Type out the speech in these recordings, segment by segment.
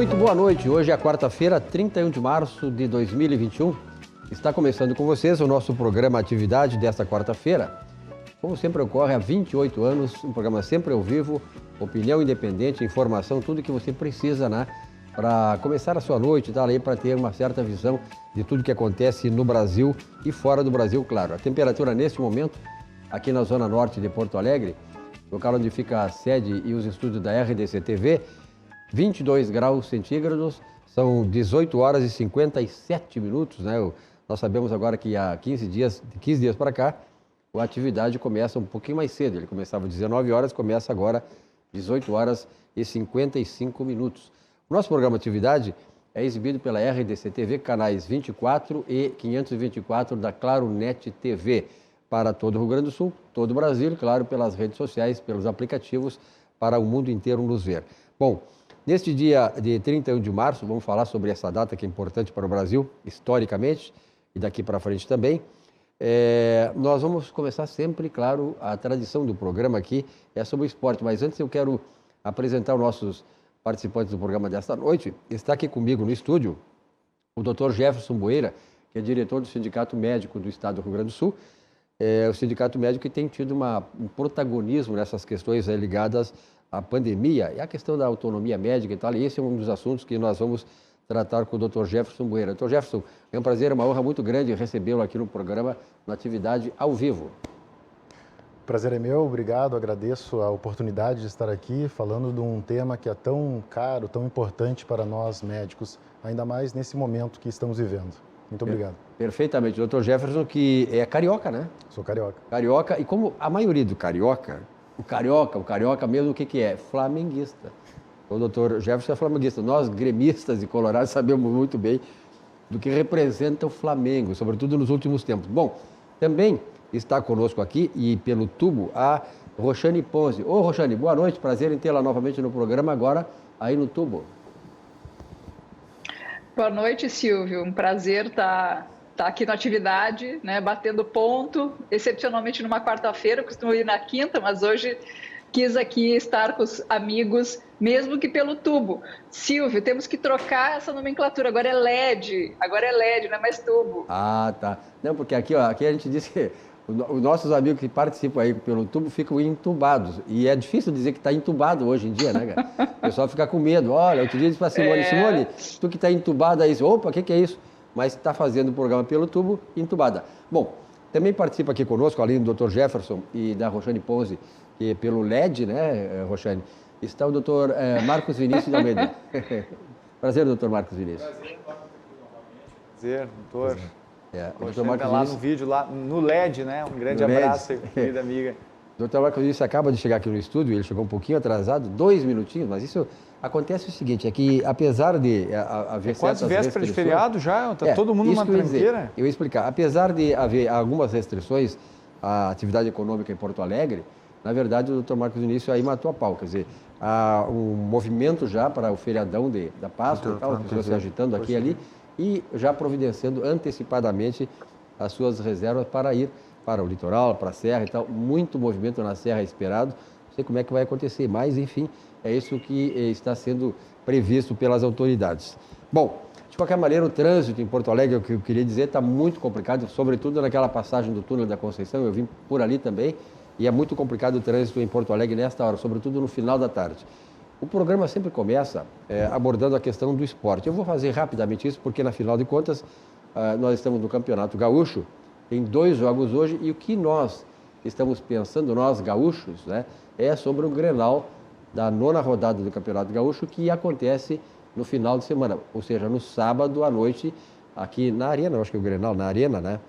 Muito boa noite. Hoje é quarta-feira, 31 de março de 2021. Está começando com vocês o nosso programa Atividade desta quarta-feira. Como sempre ocorre há 28 anos, um programa sempre ao vivo, opinião independente, informação, tudo que você precisa, né? Para começar a sua noite, tá aí para ter uma certa visão de tudo que acontece no Brasil e fora do Brasil, claro. A temperatura neste momento, aqui na zona norte de Porto Alegre, local onde fica a sede e os estúdios da RDC TV, 22 graus centígrados, são 18 horas e 57 minutos, né? Nós sabemos agora que há 15 dias para cá, a atividade começa um pouquinho mais cedo. Ele começava às 19 horas, começa agora 18 horas e 55 minutos. O nosso programa Atividade é exibido pela RDC TV, canais 24 e 524 da Claro Net TV, para todo o Rio Grande do Sul, todo o Brasil, e claro, pelas redes sociais, pelos aplicativos, para o mundo inteiro nos ver. Bom, neste dia de 31 de março, vamos falar sobre essa data que é importante para o Brasil, historicamente, e daqui para frente também. Nós vamos começar sempre, claro, a tradição do programa aqui é sobre o esporte, mas antes eu quero apresentar os nossos participantes do programa desta noite. Está aqui comigo no estúdio o Dr. Jefferson Boeira, que é diretor do Sindicato Médico do Estado do Rio Grande do Sul. O Sindicato Médico que tem tido um protagonismo nessas questões ligadas à pandemia e a questão da autonomia médica e tal, e esse é um dos assuntos que nós vamos tratar com o Dr. Jefferson Boeira. Dr. Jefferson, é um prazer, uma honra muito grande recebê-lo aqui no programa, na atividade ao vivo. O prazer é meu, obrigado, agradeço a oportunidade de estar aqui falando de um tema que é tão caro, tão importante para nós médicos, ainda mais nesse momento que estamos vivendo. Muito obrigado. Perfeitamente. Dr. Jefferson, que é carioca, né? Sou carioca. Carioca, e como a maioria do carioca, o carioca mesmo, o que é? Flamenguista. O doutor Jefferson é flamenguista. Nós, gremistas e colorados, sabemos muito bem do que representa o Flamengo, sobretudo nos últimos tempos. Bom, também está conosco aqui, e pelo tubo, a Roxane Ponzi. Ô, Roxane, boa noite, prazer em tê-la novamente no programa, agora aí no tubo. Boa noite, Silvio. Um prazer estar aqui na atividade, né, batendo ponto, excepcionalmente numa quarta-feira, costumo ir na quinta, mas hoje quis aqui estar com os amigos, mesmo que pelo tubo. Silvio, temos que trocar essa nomenclatura, agora é LED, não é mais tubo. Ah, tá. Não, porque aqui a gente disse que os nossos amigos que participam aí pelo tubo ficam entubados. E é difícil dizer que está entubado hoje em dia, né, cara? O pessoal fica com medo. Olha, outro dia disse para Simone, Simone, tu que está entubada aí, opa, o que é isso? Mas está fazendo o programa pelo tubo, entubada. Bom, também participa aqui conosco, além do Dr. Jefferson e da Roxane Ponzi, que pelo LED, né, Roxane, está o Dr. Marcos Vinícius de Almeida. Prazer, Dr. Marcos Vinícius. Prazer, doutor. O Dr. Marcos lá no vídeo, lá no LED, né? Um grande abraço, querida amiga. O Dr. Marcos Vinícius acaba de chegar aqui no estúdio, ele chegou um pouquinho atrasado, 2 minutinhos, mas isso acontece o seguinte, é que apesar de haver certas quase véspera de feriado já, está todo mundo numa tranqueira. Eu ia explicar, apesar de haver algumas restrições à atividade econômica em Porto Alegre, na verdade o Dr. Marcos Vinícius aí matou a pau, quer dizer, há um movimento já para o feriadão da Páscoa e tal, as pessoas se agitando aqui e ali, e já providenciando antecipadamente as suas reservas para ir para o litoral, para a serra e tal. Muito movimento na serra esperado. Não sei como é que vai acontecer, mas enfim, é isso que está sendo previsto pelas autoridades. Bom, de qualquer maneira, o trânsito em Porto Alegre, o que eu queria dizer, está muito complicado, sobretudo naquela passagem do túnel da Conceição, eu vim por ali também, e é muito complicado o trânsito em Porto Alegre nesta hora, sobretudo no final da tarde. O programa sempre começa abordando a questão do esporte. Eu vou fazer rapidamente isso, porque, na final de contas, nós estamos no Campeonato Gaúcho, tem 2 jogos hoje, e o que nós estamos pensando, nós gaúchos, né, é sobre o Grenal da 9ª rodada do Campeonato Gaúcho, que acontece no final de semana, ou seja, no sábado à noite, aqui na Arena, eu acho que é o Grenal na Arena, né?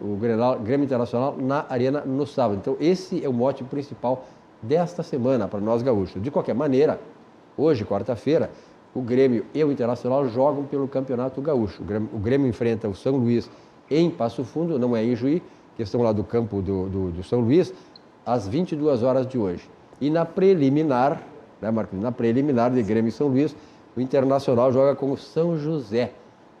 O Grenal, Grêmio Internacional na Arena no sábado. Então, esse é o mote principal desta semana para nós gaúchos. De qualquer maneira, hoje, quarta-feira, o Grêmio e o Internacional jogam pelo Campeonato Gaúcho. O Grêmio enfrenta o São Luís em Passo Fundo, não é em Juí, questão lá do campo do São Luís, às 22 horas de hoje. E na preliminar, né, Marcos? Na preliminar de Grêmio e São Luís, o Internacional joga com o São José,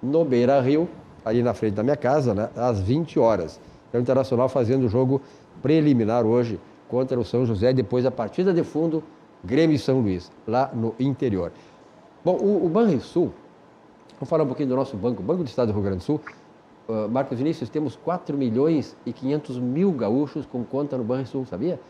no Beira-Rio, ali na frente da minha casa, né, às 20 horas. É o Internacional fazendo o jogo preliminar hoje contra o São José, depois da partida de fundo, Grêmio e São Luís, lá no interior. Bom, o Banrisul, vamos falar um pouquinho do nosso banco, o Banco do Estado do Rio Grande do Sul. Marcos Vinícius, temos 4.500.000 gaúchos com conta no Banrisul, sabia?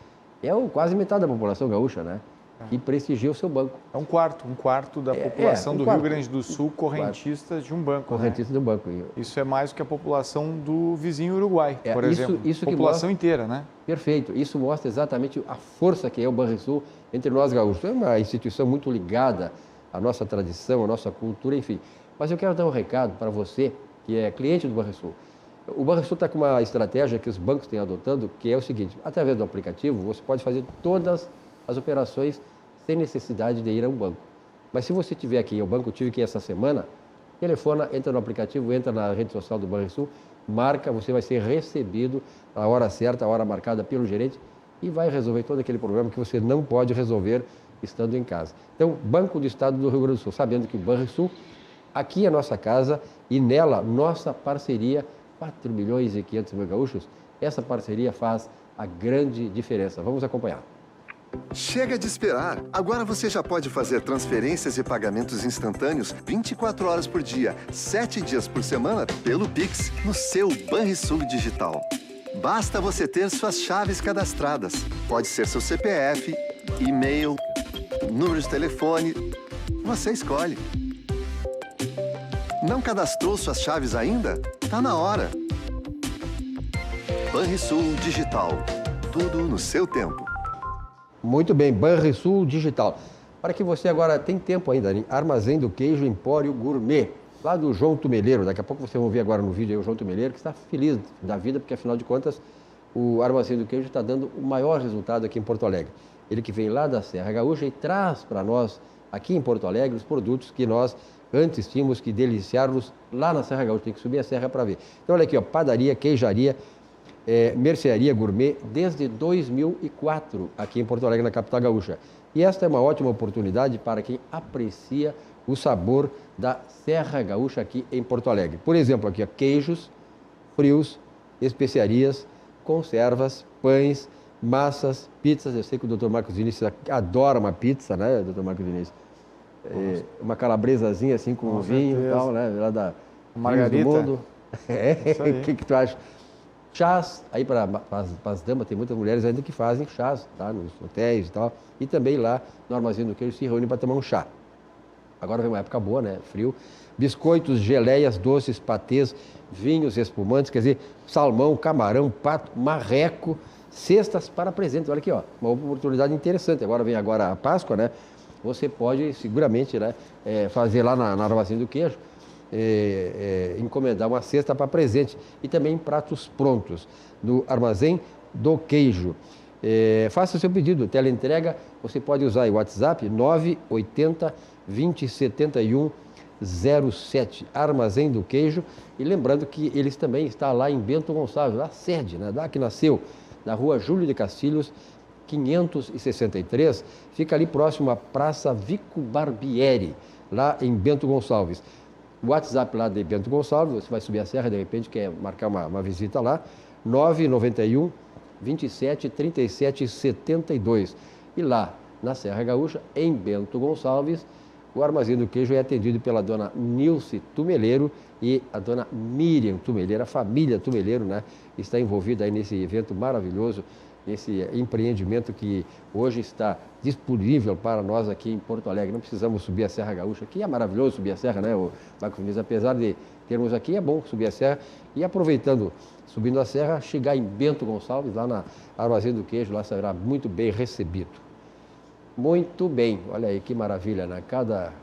É quase metade da população gaúcha, né? Que prestigia o seu banco. É um quarto da população do Rio Grande do Sul correntistas de um banco. Correntistas de um banco. Isso é mais do que a população do vizinho Uruguai, por exemplo. Isso população inteira, né? Perfeito. Isso mostra exatamente a força que é o Banrisul entre nós gaúchos. É uma instituição muito ligada à nossa tradição, à nossa cultura, enfim. Mas eu quero dar um recado para você, que é cliente do Banrisul. O Banrisul está com uma estratégia que os bancos têm adotando, que é o seguinte: através do aplicativo, você pode fazer todas as operações sem necessidade de ir a um banco. Mas se você estiver aqui ao banco, tive que ir essa semana, telefona, entra no aplicativo, entra na rede social do Banrisul, marca, você vai ser recebido a hora certa, a hora marcada pelo gerente e vai resolver todo aquele problema que você não pode resolver estando em casa. Então, Banco do Estado do Rio Grande do Sul, sabendo que o Banrisul, aqui é a nossa casa e nela, nossa parceria, 4.500.000 gaúchos, essa parceria faz a grande diferença. Vamos acompanhar. Chega de esperar! Agora você já pode fazer transferências e pagamentos instantâneos 24 horas por dia, 7 dias por semana, pelo Pix, no seu Banrisul Digital. Basta você ter suas chaves cadastradas. Pode ser seu CPF, e-mail, número de telefone. Você escolhe. Não cadastrou suas chaves ainda? Tá na hora! Banrisul Digital. Tudo no seu tempo. Muito bem, Banrisul Digital. Para que você agora tem tempo ainda, hein? Armazém do Queijo Empório Gourmet, lá do João Tumeleiro. Daqui a pouco vocês vão ver agora no vídeo aí o João Tumeleiro, que está feliz da vida, porque afinal de contas o Armazém do Queijo está dando o maior resultado aqui em Porto Alegre. Ele que vem lá da Serra Gaúcha e traz para nós, aqui em Porto Alegre, os produtos que nós antes tínhamos que deliciar-nos lá na Serra Gaúcha. Tem que subir a serra para ver. Então olha aqui, ó, padaria, queijaria, mercearia gourmet desde 2004 aqui em Porto Alegre, na capital gaúcha. E esta é uma ótima oportunidade para quem aprecia o sabor da Serra Gaúcha aqui em Porto Alegre. Por exemplo, aqui, ó, queijos, frios, especiarias, conservas, pães, massas, pizzas. Eu sei que o Dr. Marcos Vinícius adora uma pizza, né, Dr. Marcos Vinícius? Uma calabresazinha assim com vinho e tal, né? Lá da Margarita. Do mundo. O que tu acha? Chás, aí para as damas, tem muitas mulheres ainda que fazem chás, tá? Nos hotéis e tal. E também lá no Armazém do Queijo se reúnem para tomar um chá. Agora vem uma época boa, né? Frio. Biscoitos, geleias, doces, patês, vinhos espumantes, quer dizer, salmão, camarão, pato, marreco, cestas para presentes. Olha aqui, ó, uma oportunidade interessante. Agora vem a Páscoa, né? Você pode seguramente, né, fazer lá na Armazém do Queijo, encomendar uma cesta para presente e também pratos prontos do Armazém do Queijo. Faça o seu pedido, teleentrega, você pode usar o WhatsApp 980 20 71 07, Armazém do Queijo. E lembrando que eles também estão lá em Bento Gonçalves, lá sede, né, lá que nasceu, na rua Júlio de Castilhos, 563, fica ali próximo à Praça Vico Barbieri, lá em Bento Gonçalves. O WhatsApp lá de Bento Gonçalves, você vai subir a serra, de repente quer marcar uma visita lá, 991 27 37 72. E lá na Serra Gaúcha, em Bento Gonçalves, o Armazém do Queijo é atendido pela dona Nilce Tumeleiro e a dona Miriam Tumeleiro, a família Tumeleiro, né, está envolvida aí nesse evento maravilhoso, esse empreendimento que hoje está disponível para nós aqui em Porto Alegre. Não precisamos subir a Serra Gaúcha, que é maravilhoso subir a serra, né, o Marcos Vinícius? Apesar de termos aqui, é bom subir a serra e aproveitando, subindo a serra, chegar em Bento Gonçalves, lá na Armazém do Queijo, lá será muito bem recebido. Muito bem, olha aí que maravilha, né? Cada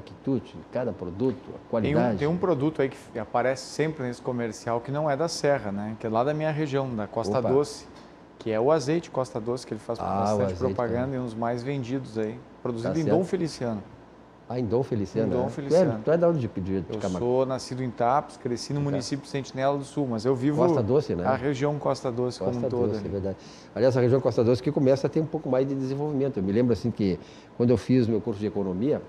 quitute, cada produto, a qualidade. Tem um produto aí que aparece sempre nesse comercial que não é da Serra, né? Que é lá da minha região, da Costa Doce, que é o azeite Costa Doce, que ele faz bastante propaganda e um dos mais vendidos aí, produzido em Dom Feliciano. Em Dom Feliciano? Em Dom Feliciano. Tu é da onde de Eu sou nascido em Tapes, cresci no município de Sentinela do Sul, mas eu vivo Costa Doce, né? A região Costa Doce como um todo. É verdade. Aliás, a região Costa Doce que começa a ter um pouco mais de desenvolvimento. Eu me lembro assim que quando eu fiz meu curso de economia,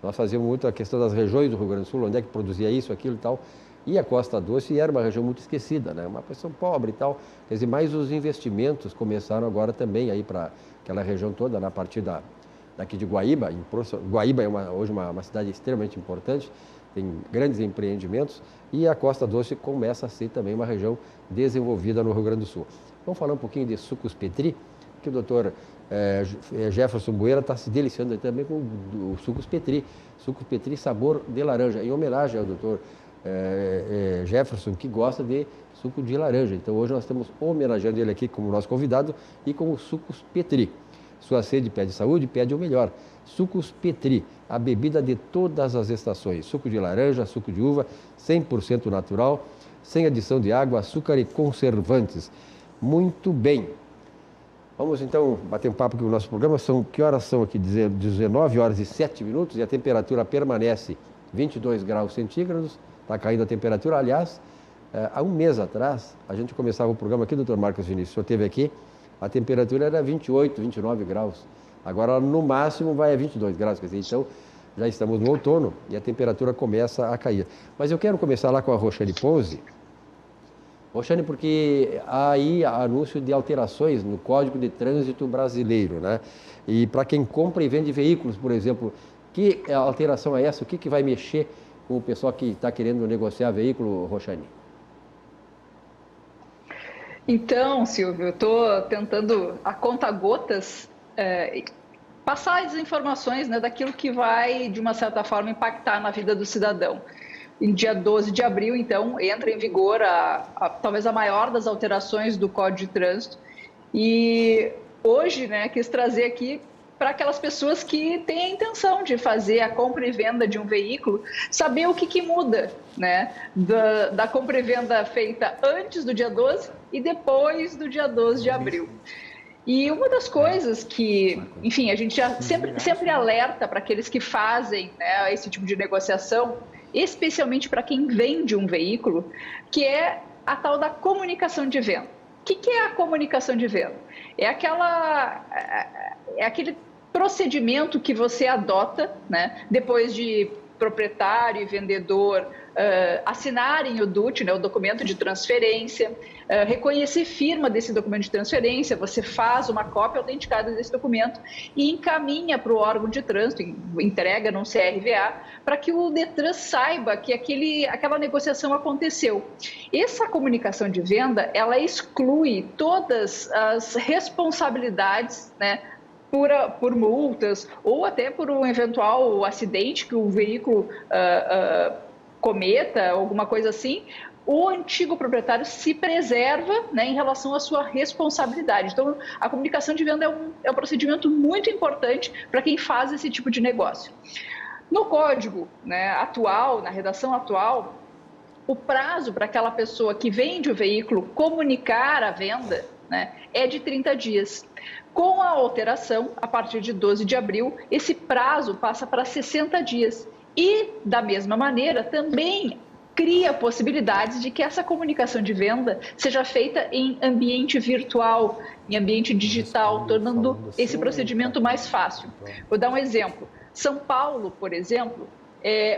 nós fazíamos muito a questão das regiões do Rio Grande do Sul, onde é que produzia isso, aquilo e tal. E a Costa Doce era uma região muito esquecida, né? Uma pessoa pobre e tal. Quer dizer, mas os investimentos começaram agora também aí para aquela região toda, na partir daqui de Guaíba. Guaíba é hoje uma cidade extremamente importante, tem grandes empreendimentos, e a Costa Doce começa a ser também uma região desenvolvida no Rio Grande do Sul. Vamos falar um pouquinho de sucos Petri, que o doutor Jefferson Bueira está se deliciando também com o sucos Petri. Sucos Petri sabor de laranja, em homenagem ao doutor Jefferson, que gosta de suco de laranja. Então hoje nós estamos homenageando ele aqui como nosso convidado e com os sucos Petri. Sua sede pede saúde, pede o melhor. Sucos Petri, a bebida de todas as estações. Suco de laranja, suco de uva, 100% natural, sem adição de água, açúcar e conservantes. Muito bem. Vamos então bater um papo aqui no nosso programa. Que horas são aqui? 19 horas e 7 minutos e a temperatura permanece 22 graus centígrados. Está caindo a temperatura. Aliás, há um mês atrás, a gente começava o programa aqui, doutor Marcos Vinícius, o senhor esteve aqui, a temperatura era 28, 29 graus. Agora, no máximo, vai a 22 graus. Quer dizer, então, já estamos no outono e a temperatura começa a cair. Mas eu quero começar lá com a Roxane Ponzi. Roxane, porque há aí anúncio de alterações no Código de Trânsito Brasileiro, né? E para quem compra e vende veículos, por exemplo, que alteração é essa? O que vai mexer com o pessoal que está querendo negociar veículo, Roxane? Então, Silvio, eu estou tentando, a conta-gotas, passar as informações, né, daquilo que vai, de uma certa forma, impactar na vida do cidadão. Em dia 12 de abril, então, entra em vigor talvez a maior das alterações do Código de Trânsito. E hoje, né, quis trazer aqui para aquelas pessoas que têm a intenção de fazer a compra e venda de um veículo, saber o que muda, né, da compra e venda feita antes do dia 12 e depois do dia 12 de abril. E uma das coisas que, enfim, a gente já sempre alerta para aqueles que fazem, né, esse tipo de negociação, especialmente para quem vende um veículo, que é a tal da comunicação de venda. O que é a comunicação de venda? É aquele procedimento que você adota, né, depois de proprietário e vendedor assinarem o DUT, né, o documento de transferência, reconhecer firma desse documento de transferência, você faz uma cópia autenticada desse documento e encaminha para o órgão de trânsito, entrega num CRVA, para que o Detran saiba que aquela negociação aconteceu. Essa comunicação de venda, ela exclui todas as responsabilidades, né, por multas ou até por um eventual acidente que o veículo cometa, alguma coisa assim. O antigo proprietário se preserva, né, em relação à sua responsabilidade. Então, a comunicação de venda é um procedimento muito importante para quem faz esse tipo de negócio. No código, né, atual, na redação atual, o prazo para aquela pessoa que vende o veículo comunicar a venda, né, é de 30 dias. Com a alteração, a partir de 12 de abril, esse prazo passa para 60 dias. E, da mesma maneira, também cria possibilidades de que essa comunicação de venda seja feita em ambiente virtual, em ambiente digital, tornando esse procedimento mais fácil. Vou dar um exemplo. São Paulo, por exemplo,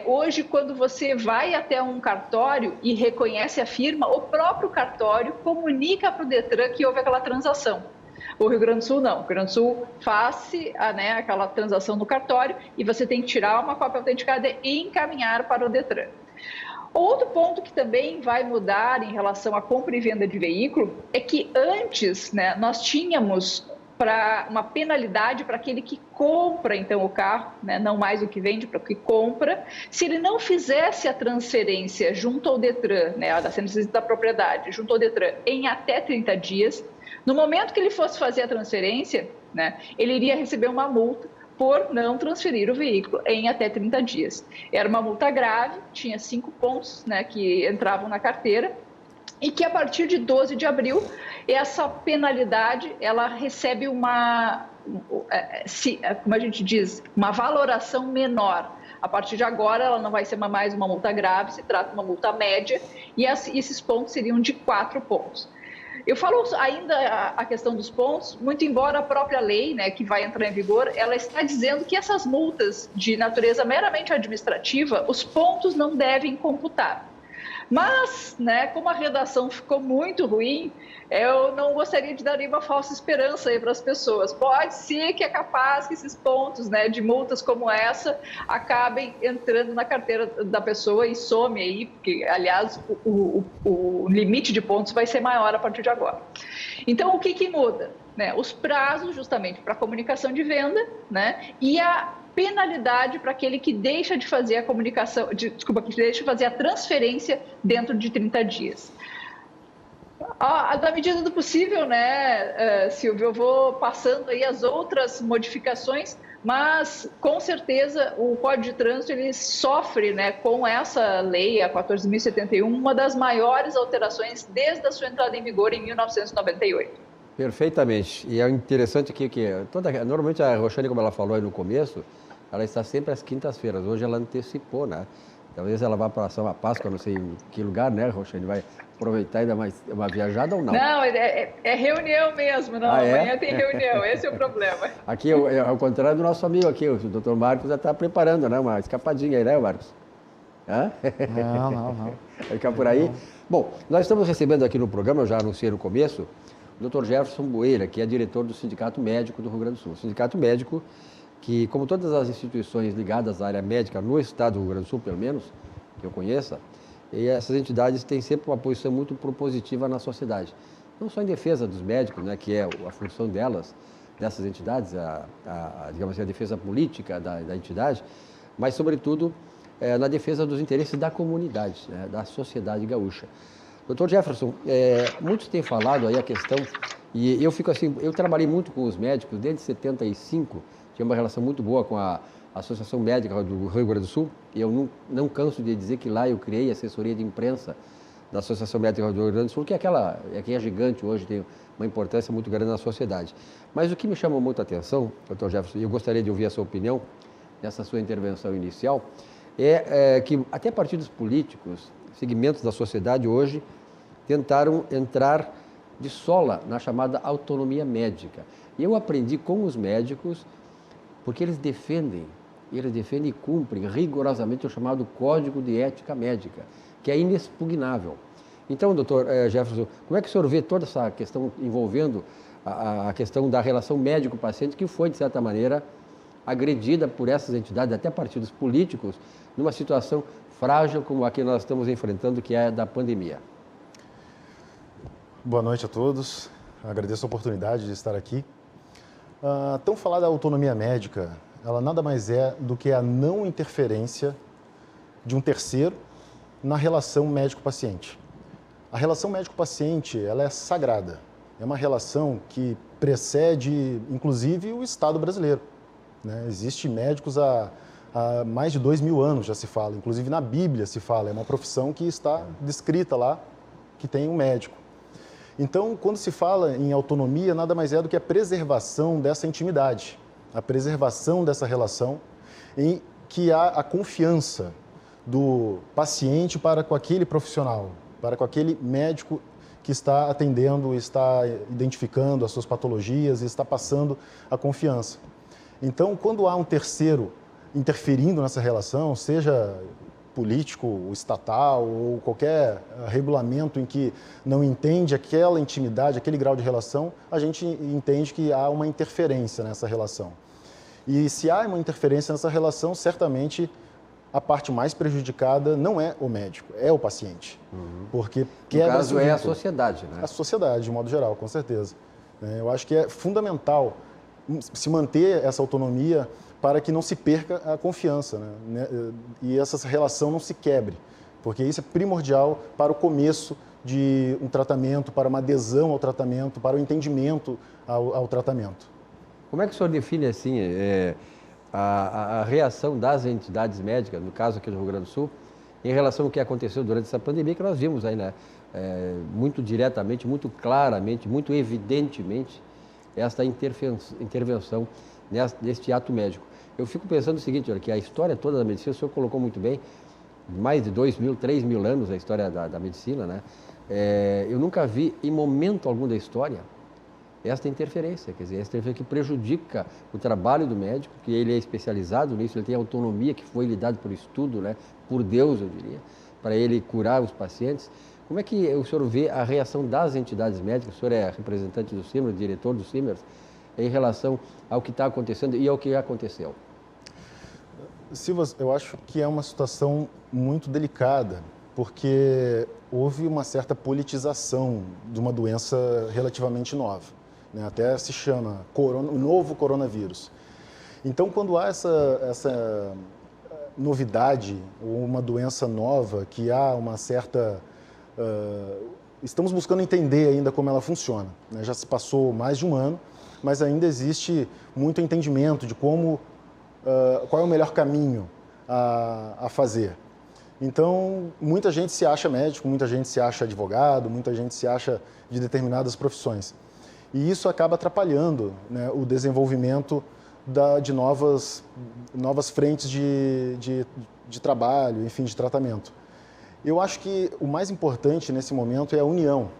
hoje, quando você vai até um cartório e reconhece a firma, o próprio cartório comunica para o Detran que houve aquela transação. O Rio Grande do Sul não. O Rio Grande do Sul faz aquela transação no cartório e você tem que tirar uma cópia autenticada e encaminhar para o Detran. Outro ponto que também vai mudar em relação à compra e venda de veículo é que antes, né, nós tínhamos uma penalidade para aquele que compra então o carro, né, não mais o que vende, para o que compra, se ele não fizesse a transferência junto ao Detran, né, a transferência da propriedade junto ao Detran em até 30 dias, no momento que ele fosse fazer a transferência, né, ele iria receber uma multa por não transferir o veículo em até 30 dias. Era uma multa grave, tinha 5 pontos, né, que entravam na carteira, e que a partir de 12 de abril, essa penalidade, ela recebe como a gente diz, uma valoração menor. A partir de agora, ela não vai ser mais uma multa grave, se trata de uma multa média, e esses pontos seriam de 4 pontos. Eu falo ainda a questão dos pontos, muito embora a própria lei, né, que vai entrar em vigor, ela está dizendo que essas multas de natureza meramente administrativa, os pontos não devem computar. Mas, né, como a redação ficou muito ruim, eu não gostaria de dar nenhuma falsa esperança aí para as pessoas. Pode ser que é capaz que esses pontos, né, de multas como essa acabem entrando na carteira da pessoa e some aí, porque, aliás, o limite de pontos vai ser maior a partir de agora. Então, o que muda? Né, os prazos, justamente, para comunicação de venda, né, e a penalidade para aquele que deixa de fazer a comunicação, que deixa de fazer a transferência dentro de 30 dias. Na medida do possível, né, Silvio, eu vou passando aí as outras modificações, mas com certeza o Código de Trânsito ele sofre, né, com essa lei, a 14.071, uma das maiores alterações desde a sua entrada em vigor em 1998. Perfeitamente. E é interessante aqui que normalmente a Roxane, como ela falou aí no começo, ela está sempre às quintas-feiras. Hoje ela antecipou, né? Talvez ela vá para a Páscoa, não sei em que lugar, né, Roxane? Vai aproveitar ainda mais uma viajada ou não? Não, é reunião mesmo, não. Amanhã tem reunião, esse é o problema. Aqui, ao contrário do nosso amigo aqui, o Dr. Marcos já está preparando, né? Uma escapadinha aí, né, Marcos? Hã? Não. Vai ficar por aí? Não. Bom, nós estamos recebendo aqui no programa, eu já anunciei no começo, o Dr. Jefferson Boeira, que é diretor do Sindicato Médico do Rio Grande do Sul. O Sindicato Médico, que, como todas as instituições ligadas à área médica no estado do Rio Grande do Sul, pelo menos, que eu conheça, e essas entidades têm sempre uma posição muito propositiva na sociedade. Não só em defesa dos médicos, né, que é a função delas, dessas entidades, digamos assim, a defesa política da entidade, mas, sobretudo, na defesa dos interesses da comunidade, né, da sociedade gaúcha. Doutor Jefferson, muitos têm falado aí a questão, e eu fico assim, eu trabalhei muito com os médicos desde 75, tinha uma relação muito boa com a Associação Médica do Rio Grande do Sul, e eu não canso de dizer que lá eu criei a assessoria de imprensa da Associação Médica do Rio Grande do Sul, que é gigante hoje, tem uma importância muito grande na sociedade. Mas o que me chamou muita atenção, doutor Jefferson, e eu gostaria de ouvir a sua opinião nessa sua intervenção inicial, é que até partidos políticos, segmentos da sociedade hoje, tentaram entrar de sola na chamada autonomia médica. E eu aprendi com os médicos, porque eles defendem e cumprem rigorosamente o chamado Código de Ética Médica, que é inexpugnável. Então, doutor Jefferson, como é que o senhor vê toda essa questão envolvendo a questão da relação médico-paciente, que foi, de certa maneira, agredida por essas entidades, até partidos políticos, numa situação frágil como a que nós estamos enfrentando, que é a da pandemia? Boa noite a todos. Agradeço a oportunidade de estar aqui. Tão falar da autonomia médica, ela nada mais é do que a não interferência de um terceiro na relação médico-paciente. A relação médico-paciente, ela é sagrada. É uma relação que precede, inclusive, o Estado brasileiro, né? Existem médicos há mais de 2.000 anos, já se fala. Inclusive, na Bíblia se fala. É uma profissão que está descrita lá, que tem um médico. Então, quando se fala em autonomia, nada mais é do que a preservação dessa intimidade, a preservação dessa relação em que há a confiança do paciente para com aquele profissional, para com aquele médico que está atendendo, está identificando as suas patologias e está passando a confiança. Então, quando há um terceiro interferindo nessa relação, seja político, estatal ou qualquer regulamento em que não entende aquela intimidade, aquele grau de relação, a gente entende que há uma interferência nessa relação. E se há uma interferência nessa relação, certamente a parte mais prejudicada não é o médico, é o paciente. Porque no caso é a sociedade, né? A sociedade, de modo geral, com certeza. Eu acho que é fundamental se manter essa autonomia para que não se perca a confiança, né? E essa relação não se quebre, porque isso é primordial para o começo de um tratamento, para uma adesão ao tratamento, para o entendimento ao tratamento. Como é que o senhor define assim a reação das entidades médicas, no caso aqui do Rio Grande do Sul, em relação ao que aconteceu durante essa pandemia, que nós vimos aí, né? Muito diretamente, muito claramente, muito evidentemente, esta intervenção neste ato médico. Eu fico pensando o seguinte, olha, que a história toda da medicina, o senhor colocou muito bem, mais de 2.000, 3.000 anos a história da medicina, né? Eu nunca vi, em momento algum da história, esta interferência, quer dizer, esta interferência que prejudica o trabalho do médico, que ele é especializado nisso, ele tem autonomia que foi lhe dado por estudo, né? Por Deus, eu diria, para ele curar os pacientes. Como é que o senhor vê a reação das entidades médicas? O senhor é representante do CIMERS, diretor do CIMERS, em relação ao que está acontecendo e ao que aconteceu. Silva, eu acho que é uma situação muito delicada, porque houve uma certa politização de uma doença relativamente nova, né? Até se chama o novo coronavírus. Então, quando há essa novidade, ou uma doença nova, que há uma certa... estamos buscando entender ainda como ela funciona, né? Já se passou mais de um ano, mas ainda existe muito entendimento de qual é o melhor caminho a fazer. Então, muita gente se acha médico, muita gente se acha advogado, muita gente se acha de determinadas profissões. E isso acaba atrapalhando, né, o desenvolvimento de novas frentes de trabalho, enfim, de tratamento. Eu acho que o mais importante nesse momento é a união,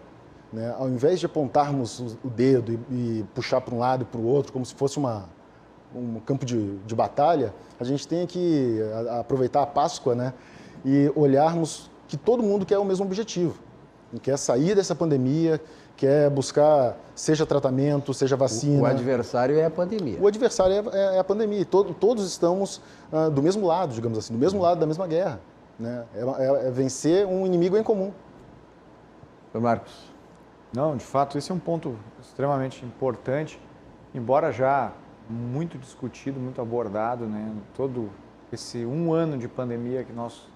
né? Ao invés de apontarmos o dedo e puxar para um lado e para o outro, como se fosse um campo de batalha, a gente tem que aproveitar a Páscoa, né? E olharmos que todo mundo quer o mesmo objetivo, quer sair dessa pandemia, quer buscar, seja tratamento, seja vacina. O adversário é a pandemia. O adversário é a pandemia. Todos estamos do mesmo lado, digamos assim, do mesmo lado da mesma guerra, né? É vencer um inimigo em comum. Marcos. Não, de fato, esse é um ponto extremamente importante, embora já muito discutido, muito abordado, né? Todo esse um ano de pandemia que nós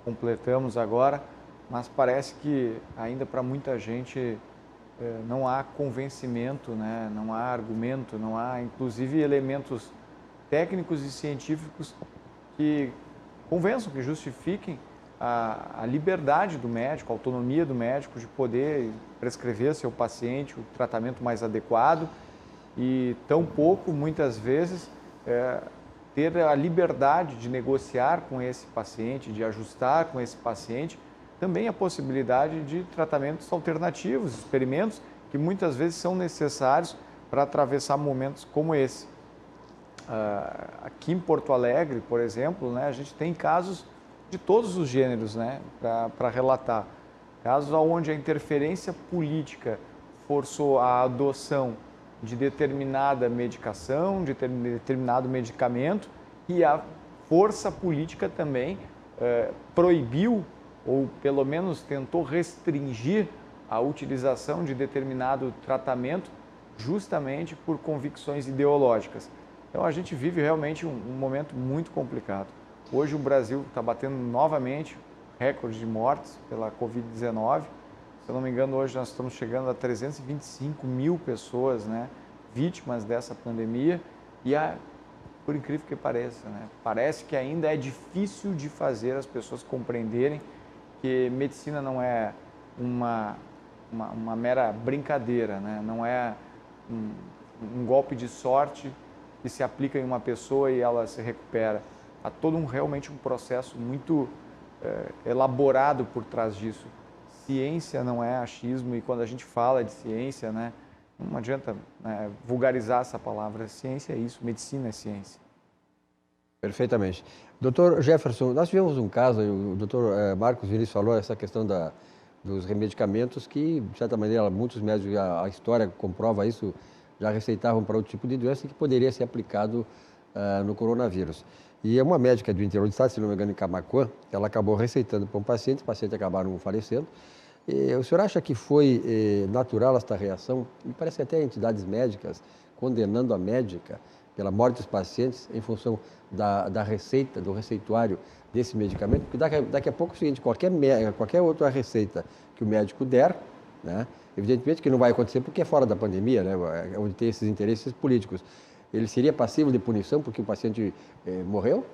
completamos agora, mas parece que ainda para muita gente não há convencimento, né? Não há argumento, não há inclusive elementos técnicos e científicos que convençam, que justifiquem a liberdade do médico, a autonomia do médico de poder prescrever ao seu paciente o tratamento mais adequado e tampouco, muitas vezes, ter a liberdade de negociar com esse paciente, de ajustar com esse paciente, também a possibilidade de tratamentos alternativos, experimentos que muitas vezes são necessários para atravessar momentos como esse. Aqui em Porto Alegre, por exemplo, né, a gente tem casos de todos os gêneros, né, para relatar. Casos onde a interferência política forçou a adoção de determinada medicação, de determinado medicamento, e a força política também proibiu, ou pelo menos tentou restringir a utilização de determinado tratamento justamente por convicções ideológicas. Então a gente vive realmente um momento muito complicado. Hoje o Brasil está batendo novamente recorde de mortes pela Covid-19. Se eu não me engano, hoje nós estamos chegando a 325 mil pessoas, né, vítimas dessa pandemia. E, por incrível que pareça, né, parece que ainda é difícil de fazer as pessoas compreenderem que medicina não é uma mera brincadeira, né? Não é um golpe de sorte que se aplica em uma pessoa e ela se recupera. Há todo realmente um processo muito elaborado por trás disso. Ciência não é achismo, e quando a gente fala de ciência, né, não adianta vulgarizar essa palavra. Ciência é isso, medicina é ciência. Perfeitamente. Doutor Jefferson, nós tivemos um caso, o doutor Marcos Vinícius falou, essa questão dos remedicamentos que, de certa maneira, muitos médicos, a história comprova isso, já receitavam para outro tipo de doença que poderia ser aplicado no coronavírus. E uma médica do interior do estado, se não me engano, em Camaquã, ela acabou receitando para um paciente, os pacientes acabaram falecendo. E o senhor acha que foi natural esta reação? Me parece que até entidades médicas condenando a médica pela morte dos pacientes em função da receita, do receituário desse medicamento, porque daqui a pouco é o seguinte, qualquer outra receita que o médico der, né, evidentemente que não vai acontecer porque é fora da pandemia, né, onde tem esses interesses políticos, ele seria passível de punição porque o paciente morreu?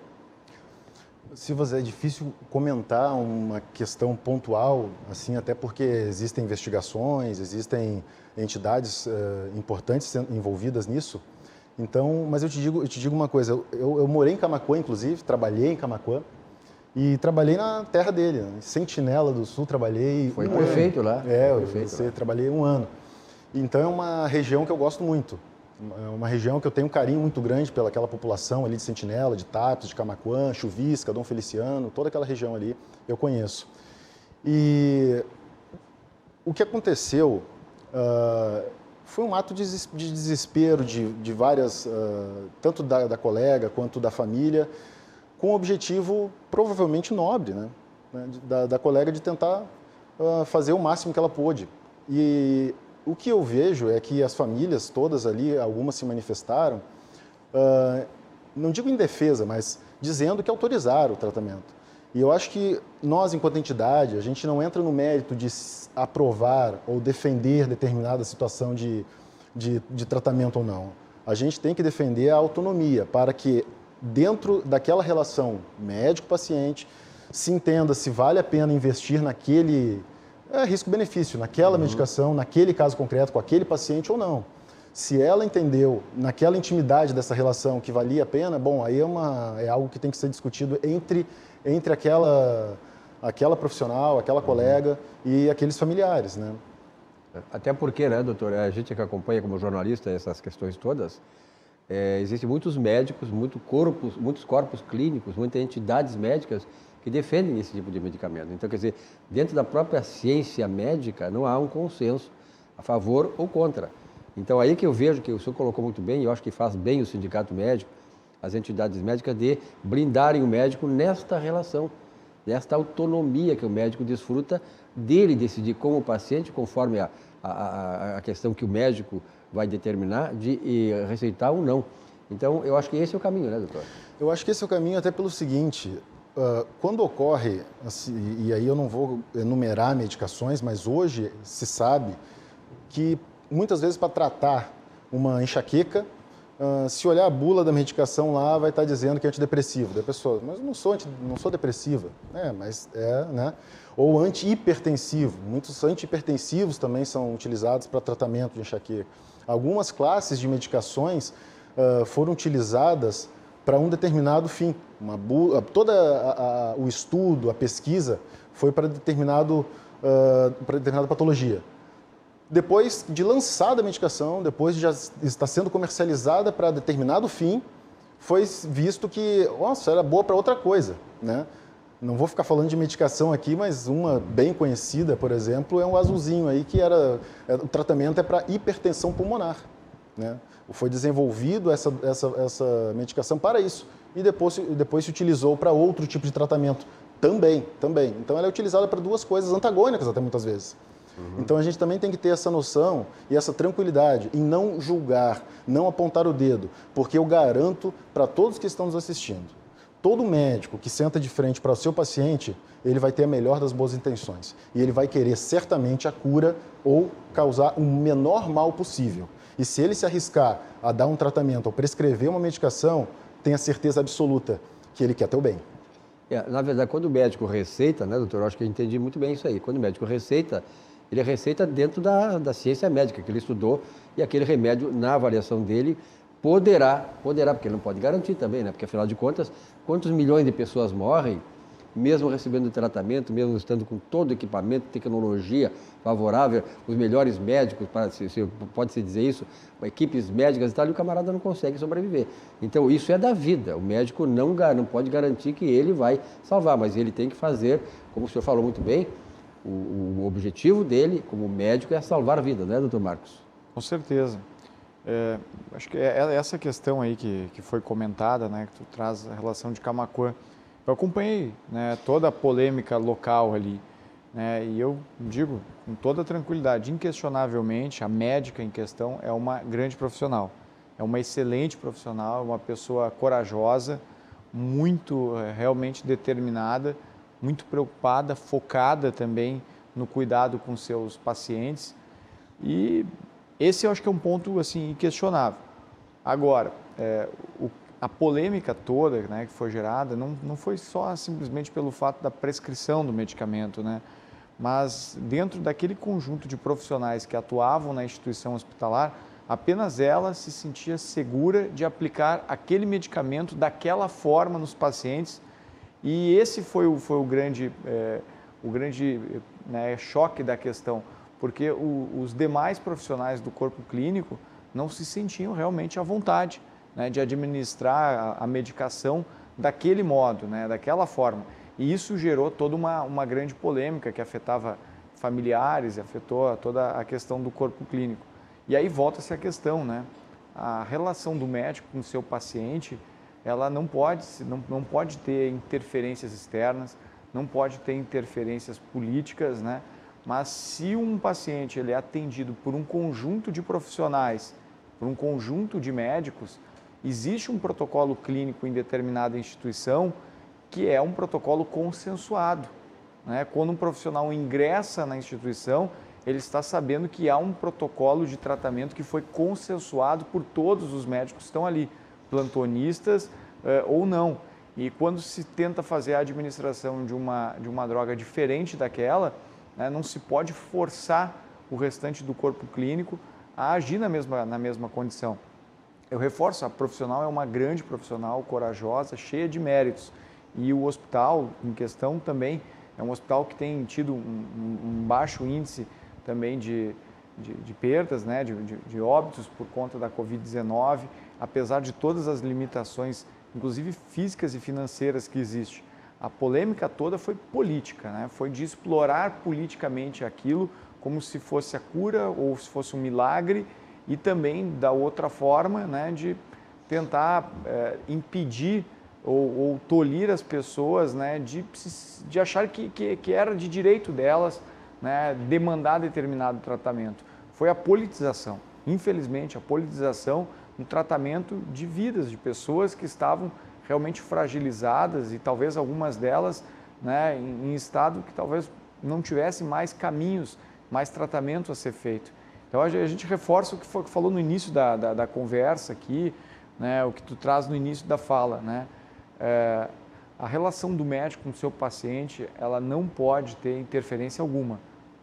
Silva, é difícil comentar uma questão pontual, assim, até porque existem investigações, existem entidades importantes envolvidas nisso. Então, mas eu te digo uma coisa, eu morei em Camaquã, inclusive, trabalhei em Camaquã e trabalhei na terra dele, em Sentinela do Sul, trabalhei Foi prefeito lá. Trabalhei 1 ano. Então é uma região que eu gosto muito, É uma região que eu tenho um carinho muito grande pelaquela população ali de Sentinela, de Tapes, de Camaquã, Chuvisca, Dom Feliciano, toda aquela região ali eu conheço. E o que aconteceu foi um ato de desespero de várias, tanto da colega quanto da família, com um objetivo provavelmente nobre, né? Da colega de tentar fazer o máximo que ela pôde. E o que eu vejo é que as famílias todas ali, algumas se manifestaram, não digo em defesa, mas dizendo que autorizaram o tratamento. E eu acho que nós, enquanto entidade, a gente não entra no mérito de aprovar ou defender determinada situação de tratamento ou não. A gente tem que defender a autonomia para que, dentro daquela relação médico-paciente, se entenda se vale a pena investir naquele risco-benefício, naquela medicação, naquele caso concreto, com aquele paciente ou não. Se ela entendeu, naquela intimidade dessa relação, que valia a pena, bom, aí é algo que tem que ser discutido entre aquela profissional, aquela colega e aqueles familiares, né? Até porque, né, doutor, a gente que acompanha como jornalista essas questões todas, existem muitos médicos, muitos corpos clínicos, muitas entidades médicas que defendem esse tipo de medicamento. Então, quer dizer, dentro da própria ciência médica não há um consenso a favor ou contra. Então, aí que eu vejo que o senhor colocou muito bem, e eu acho que faz bem o sindicato médico, as entidades médicas, de blindarem o médico nesta relação, nesta autonomia que o médico desfruta dele decidir como o paciente, conforme a questão que o médico vai determinar, de receitar ou não. Então, eu acho que esse é o caminho, né, doutor? Eu acho que esse é o caminho até pelo seguinte, quando ocorre, assim, e aí eu não vou enumerar medicações, mas hoje se sabe que muitas vezes para tratar uma enxaqueca, se olhar a bula da medicação lá, vai estar dizendo que é antidepressivo. Da pessoa, mas eu não sou depressiva, né? Ou antihipertensivo. Muitos antihipertensivos também são utilizados para tratamento de enxaqueca. Algumas classes de medicações foram utilizadas para um determinado fim. Todo o estudo, a pesquisa, foi para determinada patologia. Depois de lançada a medicação, depois de já estar sendo comercializada para determinado fim, foi visto que, nossa, era boa para outra coisa, né? Não vou ficar falando de medicação aqui, mas uma bem conhecida, por exemplo, é um azulzinho aí, que o tratamento é para hipertensão pulmonar, né? Foi desenvolvido essa medicação para isso e depois se utilizou para outro tipo de tratamento também. Então ela é utilizada para duas coisas antagônicas até muitas vezes. Então a gente também tem que ter essa noção e essa tranquilidade em não julgar, não apontar o dedo, porque eu garanto para todos que estão nos assistindo, todo médico que senta de frente para o seu paciente, ele vai ter a melhor das boas intenções e ele vai querer certamente a cura ou causar o menor mal possível. E se ele se arriscar a dar um tratamento ou prescrever uma medicação, tenha certeza absoluta que ele quer teu bem. Na verdade, quando o médico receita, né, doutor, eu acho que eu entendi muito bem isso aí. Quando o médico receita, ele receita dentro da ciência médica que ele estudou, e aquele remédio, na avaliação dele, poderá, porque ele não pode garantir também, né? Porque afinal de contas, quantos milhões de pessoas morrem, mesmo recebendo tratamento, mesmo estando com todo o equipamento, tecnologia favorável, os melhores médicos, pode-se dizer isso, equipes médicas e tal, e o camarada não consegue sobreviver. Então, isso é da vida. O médico não pode garantir que ele vai salvar, mas ele tem que fazer, como o senhor falou muito bem, o objetivo dele, como médico, é salvar a vida, né, doutor Marcos? Com certeza. Acho que é essa questão aí que foi comentada, né, que tu traz a relação de Camaquã. Eu acompanhei, né, toda a polêmica local ali, né, e eu digo com toda tranquilidade, inquestionavelmente, a médica em questão é uma grande profissional, é uma excelente profissional, uma pessoa corajosa, muito realmente determinada, muito preocupada, focada também no cuidado com seus pacientes, e esse eu acho que é um ponto assim inquestionável. Agora, a polêmica toda, né, que foi gerada não foi só simplesmente pelo fato da prescrição do medicamento, né, mas dentro daquele conjunto de profissionais que atuavam na instituição hospitalar, apenas ela se sentia segura de aplicar aquele medicamento daquela forma nos pacientes, e esse foi o grande né, choque da questão, porque os demais profissionais do corpo clínico não se sentiam realmente à vontade, né, de administrar a medicação daquele modo, né, daquela forma. E isso gerou toda uma grande polêmica que afetava familiares, afetou toda a questão do corpo clínico. E aí volta-se a questão, né? A relação do médico com o seu paciente, ela não pode ter interferências externas, não pode ter interferências políticas, né? Mas se um paciente ele é atendido por um conjunto de profissionais, por um conjunto de médicos, existe um protocolo clínico em determinada instituição que é um protocolo consensuado, né? Quando um profissional ingressa na instituição, ele está sabendo que há um protocolo de tratamento que foi consensuado por todos os médicos que estão ali, plantonistas ou não. E quando se tenta fazer a administração de uma droga diferente daquela, né, não se pode forçar o restante do corpo clínico a agir na mesma condição. Eu reforço, a profissional é uma grande profissional, corajosa, cheia de méritos. E o hospital em questão também é um hospital que tem tido um baixo índice também de perdas, né, de óbitos por conta da Covid-19, apesar de todas as limitações, inclusive físicas e financeiras que existem. A polêmica toda foi política, né, foi de explorar politicamente aquilo como se fosse a cura ou se fosse um milagre e também da outra forma, né, de tentar impedir ou tolir as pessoas, né, de achar que era de direito delas, né, demandar determinado tratamento. Foi a politização, infelizmente, a politização no tratamento de vidas de pessoas que estavam realmente fragilizadas e talvez algumas delas, né, em estado que talvez não tivesse mais caminhos, mais tratamento a ser feito. Então a gente reforça o que falou no início da conversa aqui, né, o que tu traz no início da fala, né? A relação do médico com o seu paciente, ela não pode ter interferência alguma,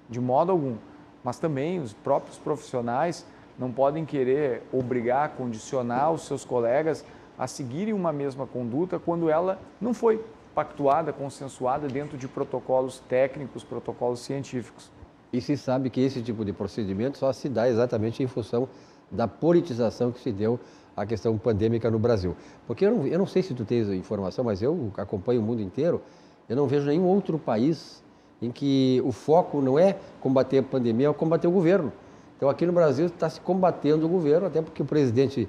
de modo algum. Mas também os próprios profissionais não podem querer obrigar, condicionar os seus colegas a seguirem uma mesma conduta quando ela não foi pactuada, consensuada dentro de protocolos técnicos, protocolos científicos. E se sabe que esse tipo de procedimento só se dá exatamente em função da politização que se deu à questão pandêmica no Brasil. Porque eu não sei se tu tens informação, mas eu acompanho o mundo inteiro, eu não vejo nenhum outro país em que o foco não é combater a pandemia, é combater o governo. Então aqui no Brasil está se combatendo o governo, até porque o presidente,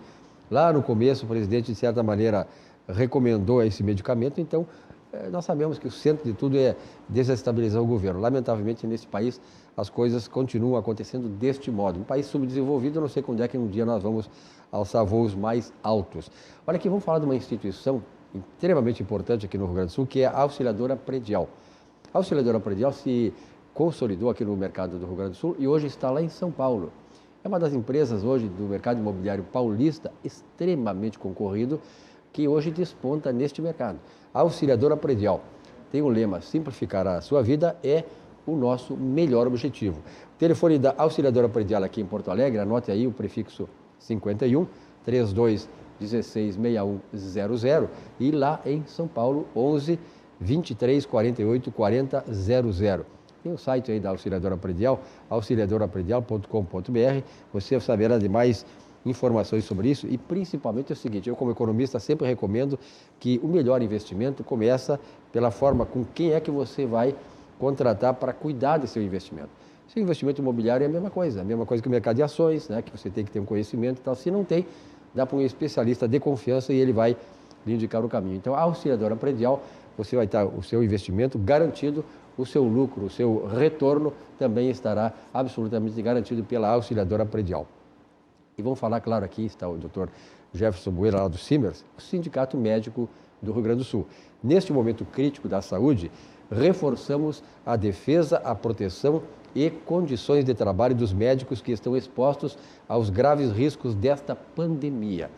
lá no começo, o presidente de certa maneira recomendou esse medicamento, então nós sabemos que o centro de tudo é desestabilizar o governo. Lamentavelmente nesse país as coisas continuam acontecendo deste modo. Um país subdesenvolvido, eu não sei quando é que um dia nós vamos alçar voos mais altos. Olha aqui, vamos falar de uma instituição extremamente importante aqui no Rio Grande do Sul, que é a Auxiliadora Predial. A Auxiliadora Predial se consolidou aqui no mercado do Rio Grande do Sul e hoje está lá em São Paulo. É uma das empresas hoje do mercado imobiliário paulista extremamente concorrido, que hoje desponta neste mercado. A Auxiliadora Predial tem um lema: simplificar a sua vida é o nosso melhor objetivo. O telefone da Auxiliadora Predial aqui em Porto Alegre, anote aí o prefixo 51 32 16 6100 e lá em São Paulo 11 23 48 40 00. Tem o site aí da Auxiliadora Predial, auxiliadorapredial.com.br. Você saberá de mais informações sobre isso e principalmente é o seguinte: eu como economista sempre recomendo que o melhor investimento começa pela forma com quem é que você vai contratar para cuidar do seu investimento. Seu investimento imobiliário é a mesma coisa que o mercado de ações, né, que você tem que ter um conhecimento e tal. Se não tem, dá para um especialista de confiança e ele vai lhe indicar o caminho. Então, a Auxiliadora Predial, você vai estar o seu investimento garantido, o seu lucro, o seu retorno também estará absolutamente garantido pela Auxiliadora Predial. E vamos falar, claro, aqui está o Dr. Jefferson Bueira, lá do Simers, o Sindicato Médico do Rio Grande do Sul. Neste momento crítico da saúde, reforçamos a defesa, a proteção e condições de trabalho dos médicos que estão expostos aos graves riscos desta pandemia.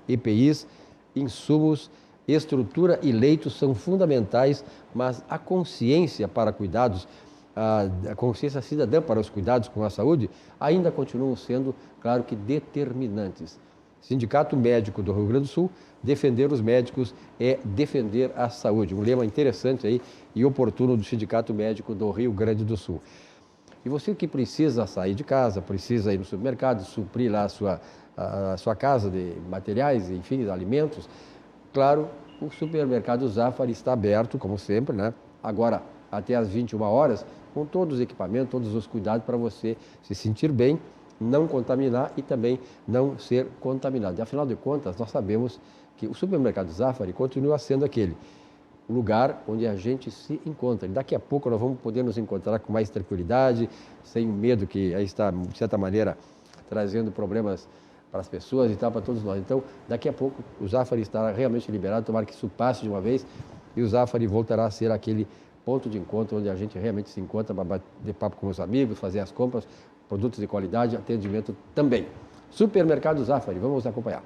EPIs, insumos, estrutura e leitos são fundamentais, mas a consciência para cuidados, a consciência cidadã para os cuidados com a saúde ainda continuam sendo, claro que, determinantes. Sindicato Médico do Rio Grande do Sul, defender os médicos é defender a saúde. Um lema interessante aí e oportuno do Sindicato Médico do Rio Grande do Sul. E você que precisa sair de casa, precisa ir no supermercado, suprir lá a sua casa de materiais, enfim, de alimentos, claro, o supermercado Zafari está aberto, como sempre, né? Agora, até às 21 horas, com todos os equipamentos, todos os cuidados para você se sentir bem, não contaminar e também não ser contaminado. E, afinal de contas, nós sabemos que o supermercado Zafari continua sendo aquele lugar onde a gente se encontra. E daqui a pouco nós vamos poder nos encontrar com mais tranquilidade, sem medo que aí está, de certa maneira, trazendo problemas para as pessoas e tal, para todos nós. Então, daqui a pouco o Zafari estará realmente liberado, tomara que isso passe de uma vez e o Zafari voltará a ser aquele ponto de encontro onde a gente realmente se encontra para bater papo com os amigos, fazer as compras, produtos de qualidade, atendimento também. Supermercado Zafari, vamos acompanhar.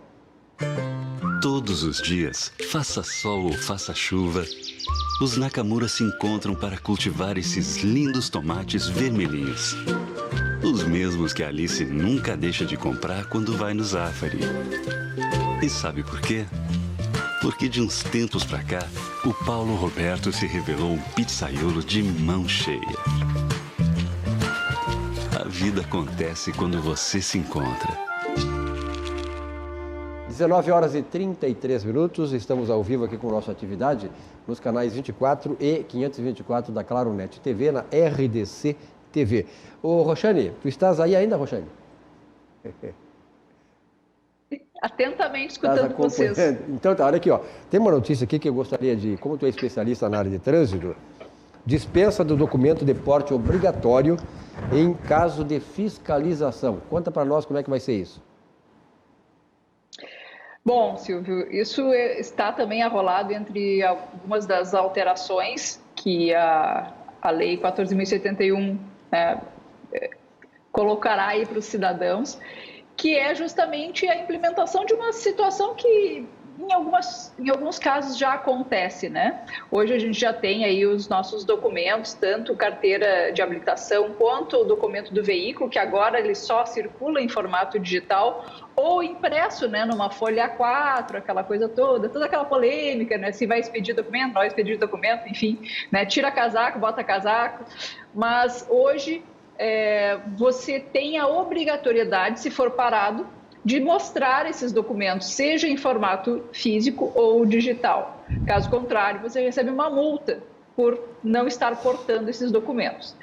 Todos os dias, faça sol ou faça chuva, os Nakamura se encontram para cultivar esses lindos tomates vermelhinhos. Os mesmos que a Alice nunca deixa de comprar quando vai no Zafari. E sabe por quê? Porque de uns tempos pra cá, o Paulo Roberto se revelou um pizzaiolo de mão cheia. A vida acontece quando você se encontra. 19 horas e 33 minutos, estamos ao vivo aqui com a nossa atividade nos canais 24 e 524 da Claronet TV, na RDC TV. Ô, Roxane, tu estás aí ainda, Roxane? Atentamente escutando vocês. Então, tá, olha aqui, ó. Tem uma notícia aqui que eu gostaria de, como tu é especialista na área de trânsito, dispensa do documento de porte obrigatório em caso de fiscalização. Conta para nós como é que vai ser isso. Bom, Silvio, isso está também arrolado entre algumas das alterações que a Lei 14.071 colocará aí para os cidadãos, que é justamente a implementação de uma situação que em alguns casos já acontece, né? Hoje a gente já tem aí os nossos documentos, tanto carteira de habilitação quanto o documento do veículo, que agora ele só circula em formato digital ou impresso, né, numa folha A4, aquela coisa toda aquela polêmica, né? Se vai expedir documento, não vai expedir documento, enfim, né? Tira casaco, bota casaco. Mas hoje você tem a obrigatoriedade, se for parado, de mostrar esses documentos, seja em formato físico ou digital. Caso contrário, você recebe uma multa por não estar portando esses documentos.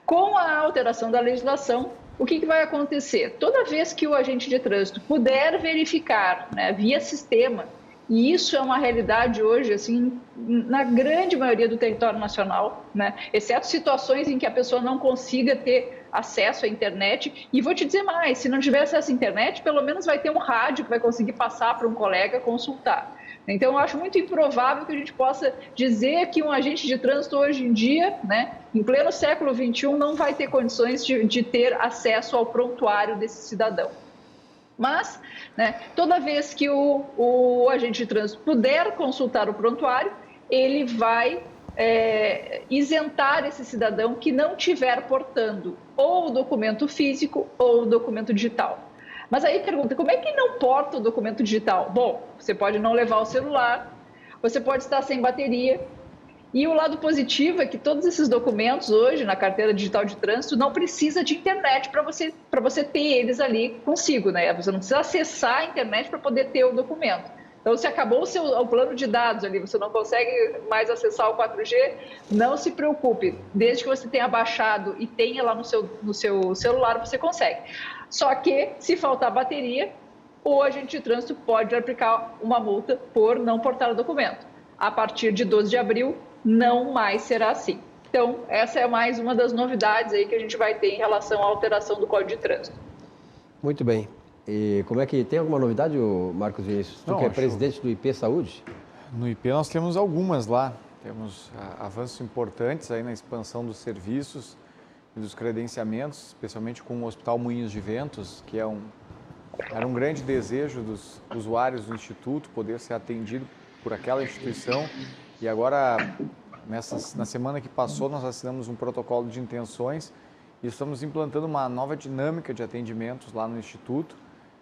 Com a alteração da legislação, o que vai acontecer? Toda vez que o agente de trânsito puder verificar, né, via sistema, e isso é uma realidade hoje, assim, na grande maioria do território nacional, né, exceto situações em que a pessoa não consiga ter acesso à internet. E vou te dizer mais, se não tiver acesso à internet, pelo menos vai ter um rádio que vai conseguir passar para um colega consultar. Então, eu acho muito improvável que a gente possa dizer que um agente de trânsito hoje em dia, né, em pleno século XXI, não vai ter condições de ter acesso ao prontuário desse cidadão. Mas, né, toda vez que o agente de trânsito puder consultar o prontuário, ele vai isentar esse cidadão que não estiver portando ou o documento físico ou o documento digital. Mas aí pergunta, como é que não porta o documento digital? Bom, você pode não levar o celular, você pode estar sem bateria. E o lado positivo é que todos esses documentos hoje na carteira digital de trânsito não precisa de internet para você ter eles ali consigo, né? Você não precisa acessar a internet para poder ter o documento. Então, se acabou o plano de dados ali, você não consegue mais acessar o 4G, não se preocupe. Desde que você tenha baixado e tenha lá no seu celular, você consegue. Só que, se faltar bateria, o agente de trânsito pode aplicar uma multa por não portar o documento. A partir de 12 de abril, não mais será assim. Então, essa é mais uma das novidades aí que a gente vai ter em relação à alteração do Código de Trânsito. Muito bem. E como é que tem alguma novidade, Marcos Vinícius? Tu que é presidente do IP Saúde? No IP nós temos algumas lá. Temos avanços importantes aí na expansão dos serviços e dos credenciamentos, especialmente com o Hospital Moinhos de Ventos, que era um grande desejo dos usuários do Instituto poder ser atendido por aquela instituição. E agora, na semana que passou, nós assinamos um protocolo de intenções e estamos implantando uma nova dinâmica de atendimentos lá no Instituto,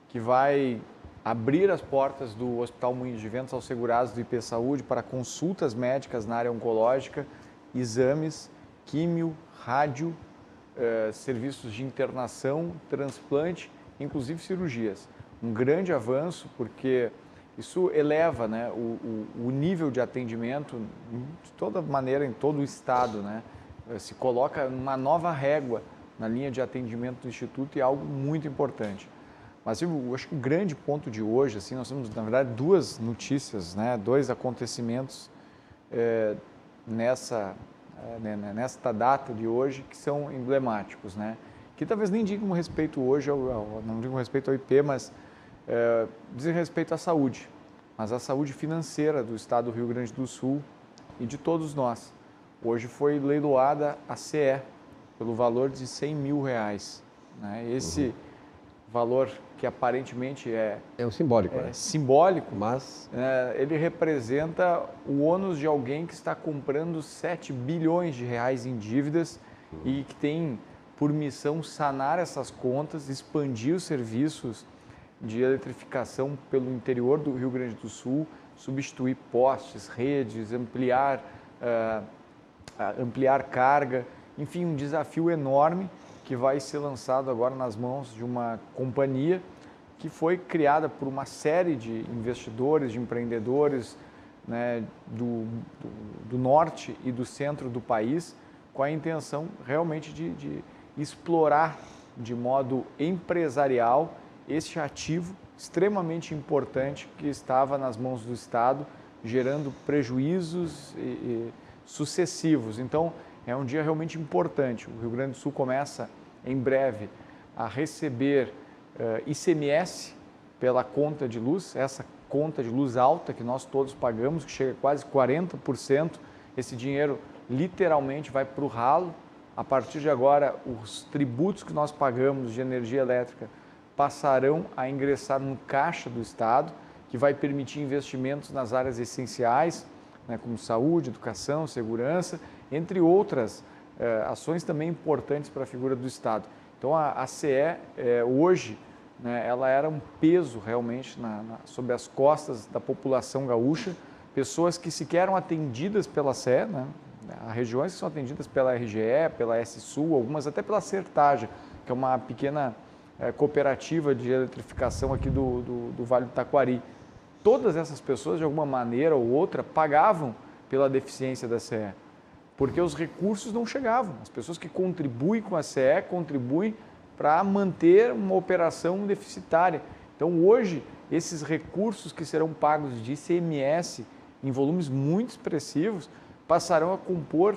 que vai abrir as portas do Hospital Moinhos de Ventos aos segurados do IP Saúde para consultas médicas na área oncológica, exames, químio, rádio serviços de internação, transplante, inclusive cirurgias. Um grande avanço, porque isso eleva, né, o nível de atendimento de toda maneira em todo o estado, né? Se coloca uma nova régua na linha de atendimento do Instituto e é algo muito importante. Mas eu acho que o grande ponto de hoje, assim, nós temos, na verdade, duas notícias, né, dois acontecimentos nesta data de hoje que são emblemáticos, né? Que talvez nem digam respeito hoje, não digam respeito ao IP, mas dizem respeito à saúde, mas à saúde financeira do estado do Rio Grande do Sul e de todos nós. Hoje foi leiloada a CE pelo valor de R$100 mil, né? Esse valor que aparentemente é um simbólico, né? Simbólico, mas ele representa o ônus de alguém que está comprando R$7 bilhões em dívidas e que tem por missão sanar essas contas, expandir os serviços de eletrificação pelo interior do Rio Grande do Sul, substituir postes, redes, ampliar carga, enfim, um desafio enorme que vai ser lançado agora nas mãos de uma companhia que foi criada por uma série de investidores, de empreendedores, né, do norte e do centro do país, com a intenção realmente de explorar de modo empresarial este ativo extremamente importante que estava nas mãos do Estado, gerando prejuízos sucessivos. Então, é um dia realmente importante. O Rio Grande do Sul começa em breve a receber ICMS pela conta de luz, essa conta de luz alta que nós todos pagamos, que chega a quase 40%. Esse dinheiro literalmente vai para o ralo. A partir de agora, os tributos que nós pagamos de energia elétrica passarão a ingressar no caixa do Estado, que vai permitir investimentos nas áreas essenciais, né, como saúde, educação, segurança, entre outras ações também importantes para a figura do Estado. Então, a CE, hoje, né, ela era um peso realmente sobre as costas da população gaúcha, pessoas que sequer eram atendidas pela CE, né, há regiões que são atendidas pela RGE, pela S-Sul, algumas até pela Sertaja, que é uma pequena cooperativa de eletrificação aqui do Vale do Taquari. Todas essas pessoas, de alguma maneira ou outra, pagavam pela deficiência da CE, porque os recursos não chegavam. As pessoas que contribuem com a CE contribuem para manter uma operação deficitária. Então, hoje, esses recursos que serão pagos de ICMS em volumes muito expressivos passarão a compor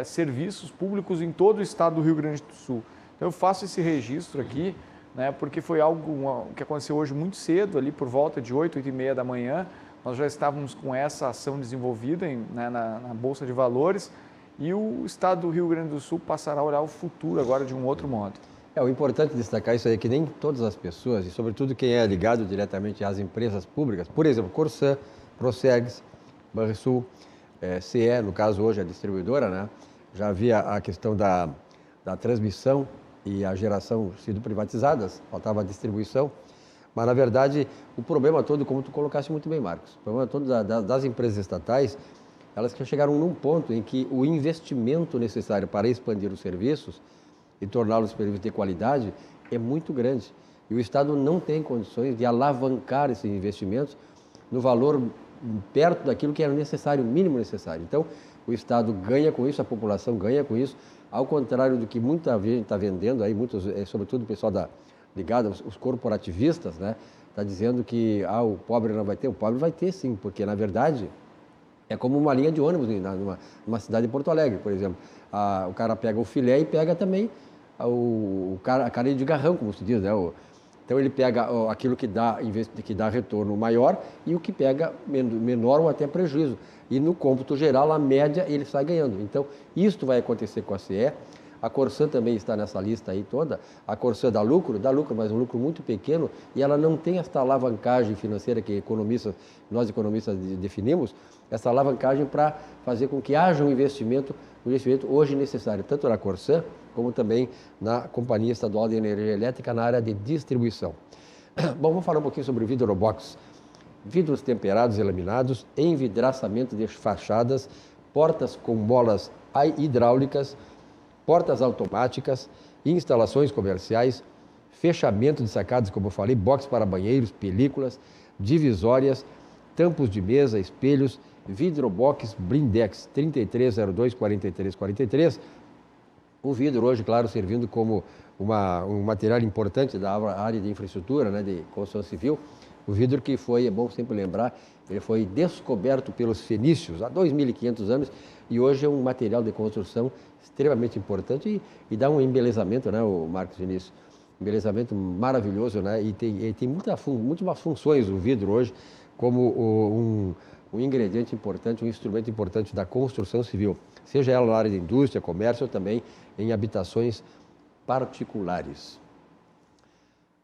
serviços públicos em todo o estado do Rio Grande do Sul. Então, eu faço esse registro aqui, né, porque foi algo que aconteceu hoje muito cedo, ali por volta de 8, 8h30 da manhã. Nós já estávamos com essa ação desenvolvida na Bolsa de Valores e o estado do Rio Grande do Sul passará a olhar o futuro agora de um outro modo. O importante destacar isso aí é que nem todas as pessoas, e sobretudo quem é ligado diretamente às empresas públicas, por exemplo, Corsã, Procergs, Banrisul, CE, no caso hoje a distribuidora, né, já havia a questão da transmissão e a geração sido privatizadas, faltava a distribuição, mas na verdade o problema todo, como tu colocaste muito bem, Marcos, o problema todo das empresas estatais, elas que chegaram num ponto em que o investimento necessário para expandir os serviços e torná-los serviços de qualidade é muito grande. E o Estado não tem condições de alavancar esses investimentos no valor perto daquilo que era necessário, o mínimo necessário. Então, o Estado ganha com isso, a população ganha com isso, ao contrário do que muita gente está vendendo aí, muitos, sobretudo o pessoal ligado, os corporativistas, né, está dizendo que o pobre não vai ter. O pobre vai ter sim, porque na verdade é como uma linha de ônibus numa cidade de Porto Alegre, por exemplo. O cara pega o filé e pega também a carne de garrão, como se diz, né? Então ele pega aquilo que dá retorno maior e o que pega menor ou até prejuízo. E no cômputo geral, a média, ele sai ganhando. Então, isso vai acontecer com a CE. A Corsã também está nessa lista aí toda. A Corsã dá lucro, mas um lucro muito pequeno, e ela não tem esta alavancagem financeira que nós economistas definimos, essa alavancagem para fazer com que haja um investimento hoje necessário, tanto na Corsã, como também na Companhia Estadual de Energia Elétrica, na área de distribuição. Bom, vamos falar um pouquinho sobre o Vidrobox. Vidros temperados e laminados, envidraçamento de fachadas, portas com molas hidráulicas, portas automáticas, instalações comerciais, fechamento de sacadas, como eu falei, box para banheiros, películas, divisórias, tampos de mesa, espelhos, vidrobox blindex 3302-4343. O vidro hoje, claro, servindo como um material importante da área de infraestrutura, né, de construção civil. O vidro que foi, é bom sempre lembrar, ele foi descoberto pelos fenícios há 2.500 anos e hoje é um material de construção extremamente importante e dá um embelezamento, né, o Marcos Vinícius? Embelezamento maravilhoso, né? E tem muitas funções o vidro hoje como um ingrediente importante, um instrumento importante da construção civil, seja ela na área de indústria, comércio ou também em habitações particulares.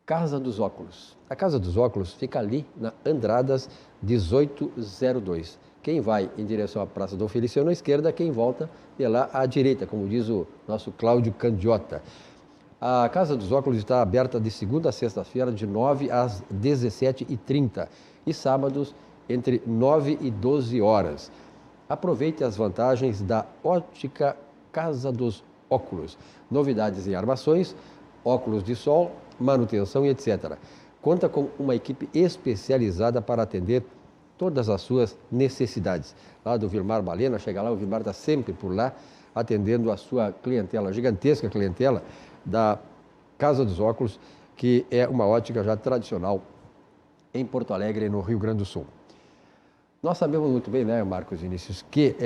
Casa dos Óculos. A Casa dos Óculos fica ali na Andradas 1802. Quem vai em direção à Praça Dom Feliciano à esquerda, quem volta pela à direita, como diz o nosso Cláudio Candiota. A Casa dos Óculos está aberta de segunda a sexta-feira, de 9 às 17h30 e sábados entre 9 e 12 horas. Aproveite as vantagens da Ótica Casa dos Óculos. Novidades em armações, óculos de sol, manutenção e etc. Conta com uma equipe especializada para atender todas as suas necessidades. Lá do Vilmar Balena, chega lá, o Vilmar está sempre por lá, atendendo a sua clientela, gigantesca clientela da Casa dos Óculos, que é uma ótica já tradicional em Porto Alegre, no Rio Grande do Sul. Nós sabemos muito bem, né, Marcos Vinícius, que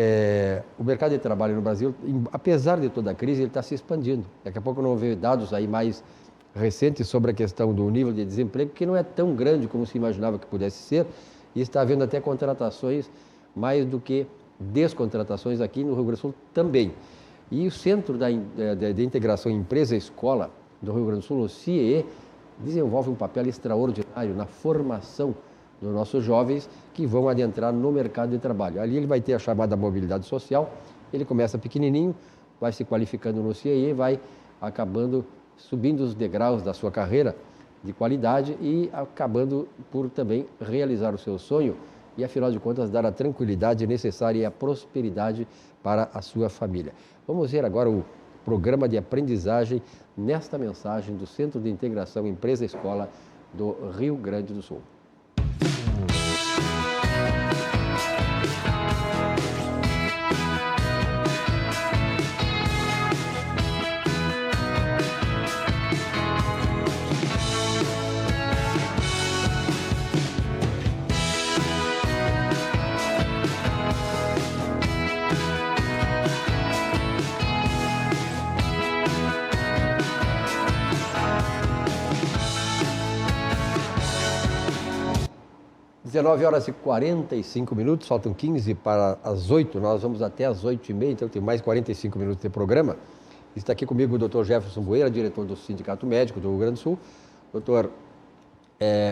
o mercado de trabalho no Brasil, apesar de toda a crise, ele está se expandindo. Daqui a pouco não vê dados aí mais recentes sobre a questão do nível de desemprego, que não é tão grande como se imaginava que pudesse ser, e está havendo até contratações mais do que descontratações aqui no Rio Grande do Sul também. E o Centro de Integração Empresa-Escola do Rio Grande do Sul, o CIEE, desenvolve um papel extraordinário na formação dos nossos jovens que vão adentrar no mercado de trabalho. Ali ele vai ter a chamada mobilidade social, ele começa pequenininho, vai se qualificando no CIEE, vai acabando subindo os degraus da sua carreira de qualidade e acabando por também realizar o seu sonho e, afinal de contas, dar a tranquilidade necessária e a prosperidade para a sua família. Vamos ver agora o programa de aprendizagem nesta mensagem do Centro de Integração Empresa-Escola do Rio Grande do Sul. Às 19h45, faltam 15 para as 8, nós vamos até as 8h30, então tem mais 45 minutos de programa. Está aqui comigo o Dr. Jefferson Bueira, diretor do Sindicato Médico do Rio Grande do Sul, Dr.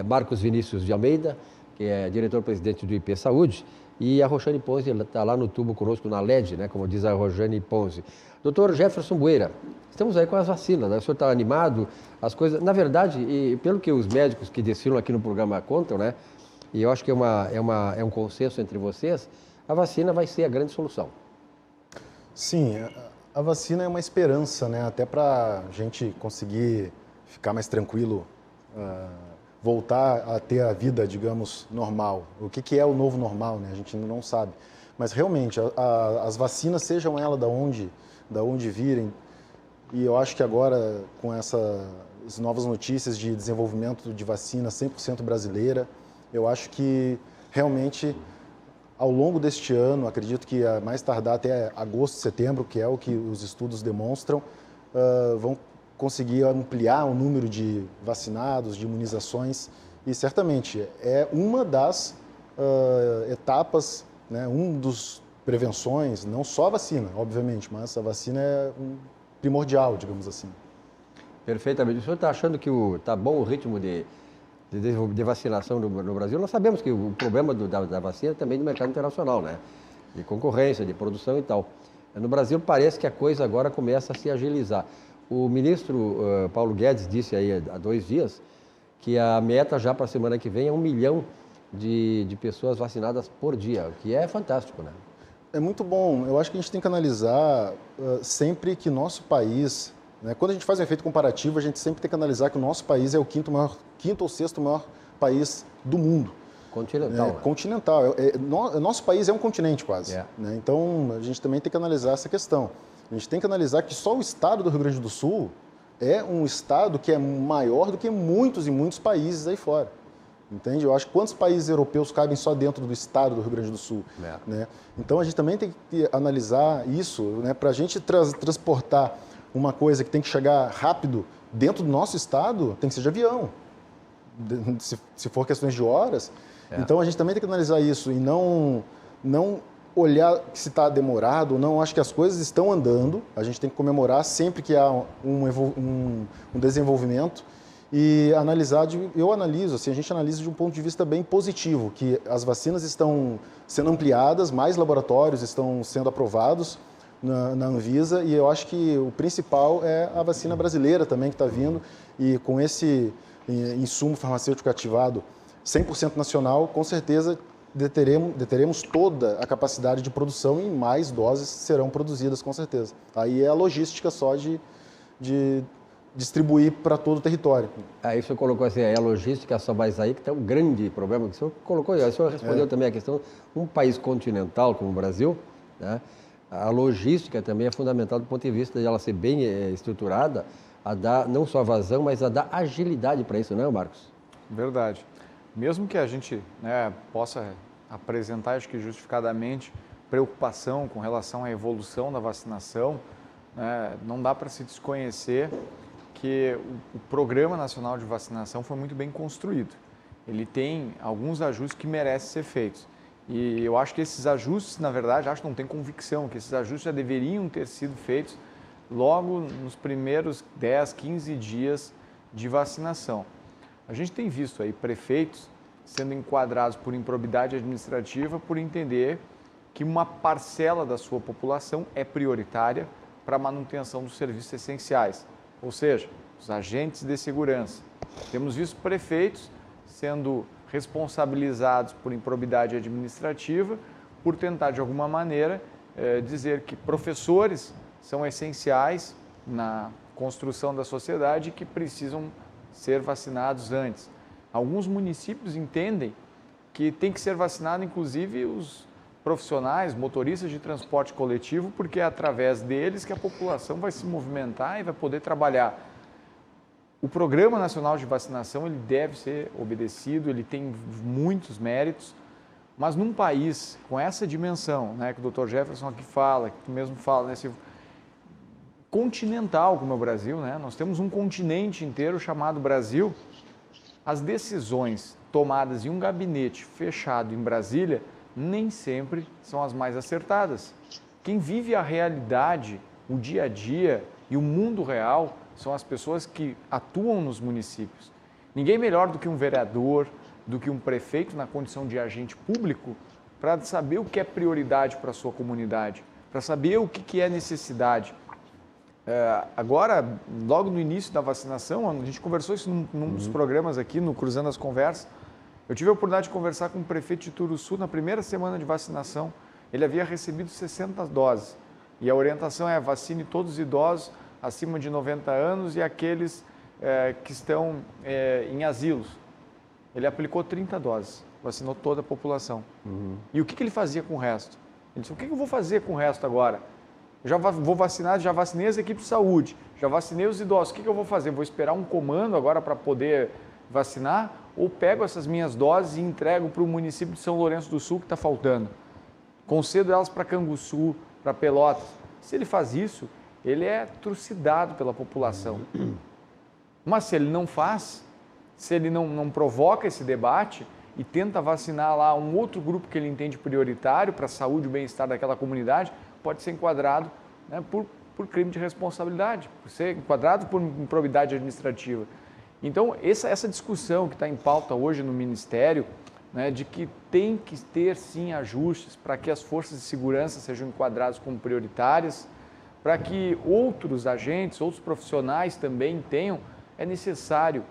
Marcos Vinícius de Almeida, que é diretor-presidente do IP Saúde, e a Roxane Ponzi está lá no tubo conosco, na LED, né, como diz a Roxane Ponzi. Dr. Jefferson Bueira, estamos aí com as vacinas, né? O senhor está animado, as coisas... Na verdade, e pelo que os médicos que desfilam aqui no programa contam, né, e eu acho que é um consenso entre vocês, a vacina vai ser a grande solução. Sim, a vacina é uma esperança, né? Até para a gente conseguir ficar mais tranquilo, voltar a ter a vida, digamos, normal. O que é o novo normal, né? A gente ainda não sabe. Mas realmente, as vacinas, sejam elas da onde virem, e eu acho que agora, com essas novas notícias de desenvolvimento de vacina 100% brasileira, eu acho que realmente, ao longo deste ano, acredito que a mais tardar até agosto, setembro, que é o que os estudos demonstram, vão conseguir ampliar o número de vacinados, de imunizações, e certamente é uma das etapas, né, dos prevenções, não só a vacina, obviamente, mas a vacina é primordial, digamos assim. Perfeitamente. O senhor está achando que está bom o ritmo de vacinação no Brasil? Nós sabemos que o problema da vacina é também do mercado internacional, né? De concorrência, de produção e tal. No Brasil parece que a coisa agora começa a se agilizar. O ministro Paulo Guedes disse aí há 2 dias que a meta já para a semana que vem é 1 milhão de pessoas vacinadas por dia, o que é fantástico, né? É muito bom. Eu acho que a gente tem que analisar sempre que nosso país, né, quando a gente faz um efeito comparativo, a gente sempre tem que analisar que o nosso país é o quinto ou sexto maior país do mundo. Continental. Continental. Nosso país é um continente quase. Né? Então, a gente também tem que analisar essa questão. A gente tem que analisar que só o estado do Rio Grande do Sul é um estado que é maior do que muitos e muitos países aí fora. Entende? Eu acho que quantos países europeus cabem só dentro do estado do Rio Grande do Sul? Né? Então, a gente também tem que analisar isso, né? Para a gente transportar uma coisa que tem que chegar rápido dentro do nosso estado, tem que ser de avião. Se for questões de horas. Então, a gente também tem que analisar isso e não olhar se está demorado ou não. Acho que as coisas estão andando. A gente tem que comemorar sempre que há um desenvolvimento. E eu analiso, assim, a gente analisa de um ponto de vista bem positivo, que as vacinas estão sendo ampliadas, mais laboratórios estão sendo aprovados na Anvisa, e eu acho que o principal é a vacina brasileira também que está vindo, e com esse insumo farmacêutico ativado 100% nacional, com certeza deteremos toda a capacidade de produção e mais doses serão produzidas, com certeza. Aí é a logística só de distribuir para todo o território. Aí o senhor colocou assim, a logística só vai sair, que tem um grande problema, que o senhor colocou, o senhor respondeu também a questão, um país continental como o Brasil, né, a logística também é fundamental do ponto de vista de ela ser bem estruturada, a dar não só vazão, mas a dar agilidade para isso, não é, Marcos? Verdade. Mesmo que a gente, né, possa apresentar, acho que justificadamente, preocupação com relação à evolução da vacinação, né, não dá para se desconhecer que o Programa Nacional de Vacinação foi muito bem construído. Ele tem alguns ajustes que merecem ser feitos. E eu acho que esses ajustes, na verdade, acho que não tem convicção, que esses ajustes já deveriam ter sido feitos logo nos primeiros 10, 15 dias de vacinação. A gente tem visto aí prefeitos sendo enquadrados por improbidade administrativa por entender que uma parcela da sua população é prioritária para a manutenção dos serviços essenciais, ou seja, os agentes de segurança. Temos visto prefeitos sendo responsabilizados por improbidade administrativa por tentar, de alguma maneira, dizer que professores são essenciais na construção da sociedade e que precisam ser vacinados antes. Alguns municípios entendem que tem que ser vacinado, inclusive, os profissionais, motoristas de transporte coletivo, porque é através deles que a população vai se movimentar e vai poder trabalhar. O Programa Nacional de Vacinação ele deve ser obedecido, ele tem muitos méritos, mas num país com essa dimensão, né, que o Dr. Jefferson aqui fala, que tu mesmo fala, né, continental como é o Brasil, né, nós temos um continente inteiro chamado Brasil, as decisões tomadas em um gabinete fechado em Brasília nem sempre são as mais acertadas. Quem vive a realidade, o dia a dia e o mundo real são as pessoas que atuam nos municípios. Ninguém melhor do que um vereador, do que um prefeito na condição de agente público para saber o que é prioridade para a sua comunidade, para saber o que é necessidade. Agora, logo no início da vacinação, a gente conversou isso num dos programas aqui, no Cruzando as Conversas. Eu tive a oportunidade de conversar com o prefeito de Turuçu na primeira semana de vacinação. Ele havia recebido 60 doses e a orientação é vacine todos os idosos acima de 90 anos e aqueles que estão em asilos. Ele aplicou 30 doses, vacinou toda a população. E o que ele fazia com o resto? Ele disse, o que eu vou fazer com o resto agora? Eu já vou vacinar, já vacinei as equipes de saúde, já vacinei os idosos, o que eu vou fazer? Vou esperar um comando agora para poder vacinar? Ou pego essas minhas doses e entrego para o município de São Lourenço do Sul que está faltando? Concedo elas para Canguçu, para Pelotas. Se ele faz isso, ele é trucidado pela população. Mas se ele não faz, se ele não provoca esse debate e tenta vacinar lá um outro grupo que ele entende prioritário para a saúde e o bem-estar daquela comunidade, pode ser enquadrado, né, por crime de responsabilidade, por ser enquadrado por improbidade administrativa. Então, essa discussão que está em pauta hoje no Ministério, né, de que tem que ter, sim, ajustes para que as forças de segurança sejam enquadradas como prioritárias, para que outros agentes, outros profissionais também tenham, é necessário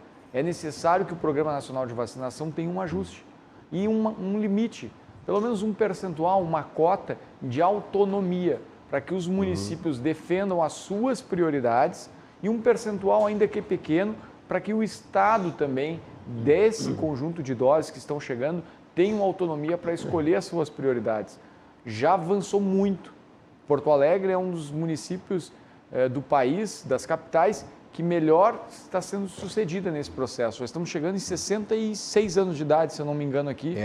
que o Programa Nacional de Vacinação tenha um ajuste e um limite. pelo menos um percentual, uma cota de autonomia, para que os municípios defendam as suas prioridades e um percentual, ainda que pequeno, para que o Estado também, desse conjunto de doses que estão chegando, tenha uma autonomia para escolher as suas prioridades. Já avançou muito. Porto Alegre é um dos municípios do país, das capitais, que melhor está sendo sucedida nesse processo. Já estamos chegando em 66 anos de idade, se eu não me engano aqui.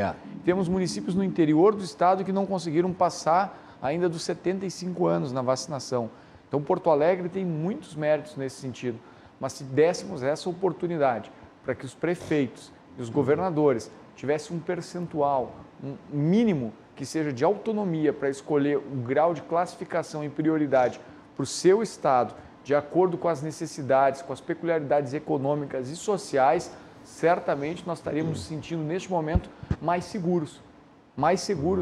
Temos municípios no interior do estado que não conseguiram passar ainda dos 75 anos na vacinação. Então, Porto Alegre tem muitos méritos nesse sentido. Mas se dessemos essa oportunidade para que os prefeitos e os governadores tivessem um percentual, um mínimo que seja de autonomia para escolher o grau de classificação e prioridade para o seu estado, de acordo com as necessidades, com as peculiaridades econômicas e sociais, certamente nós estaríamos nos sentindo, neste momento, mais seguros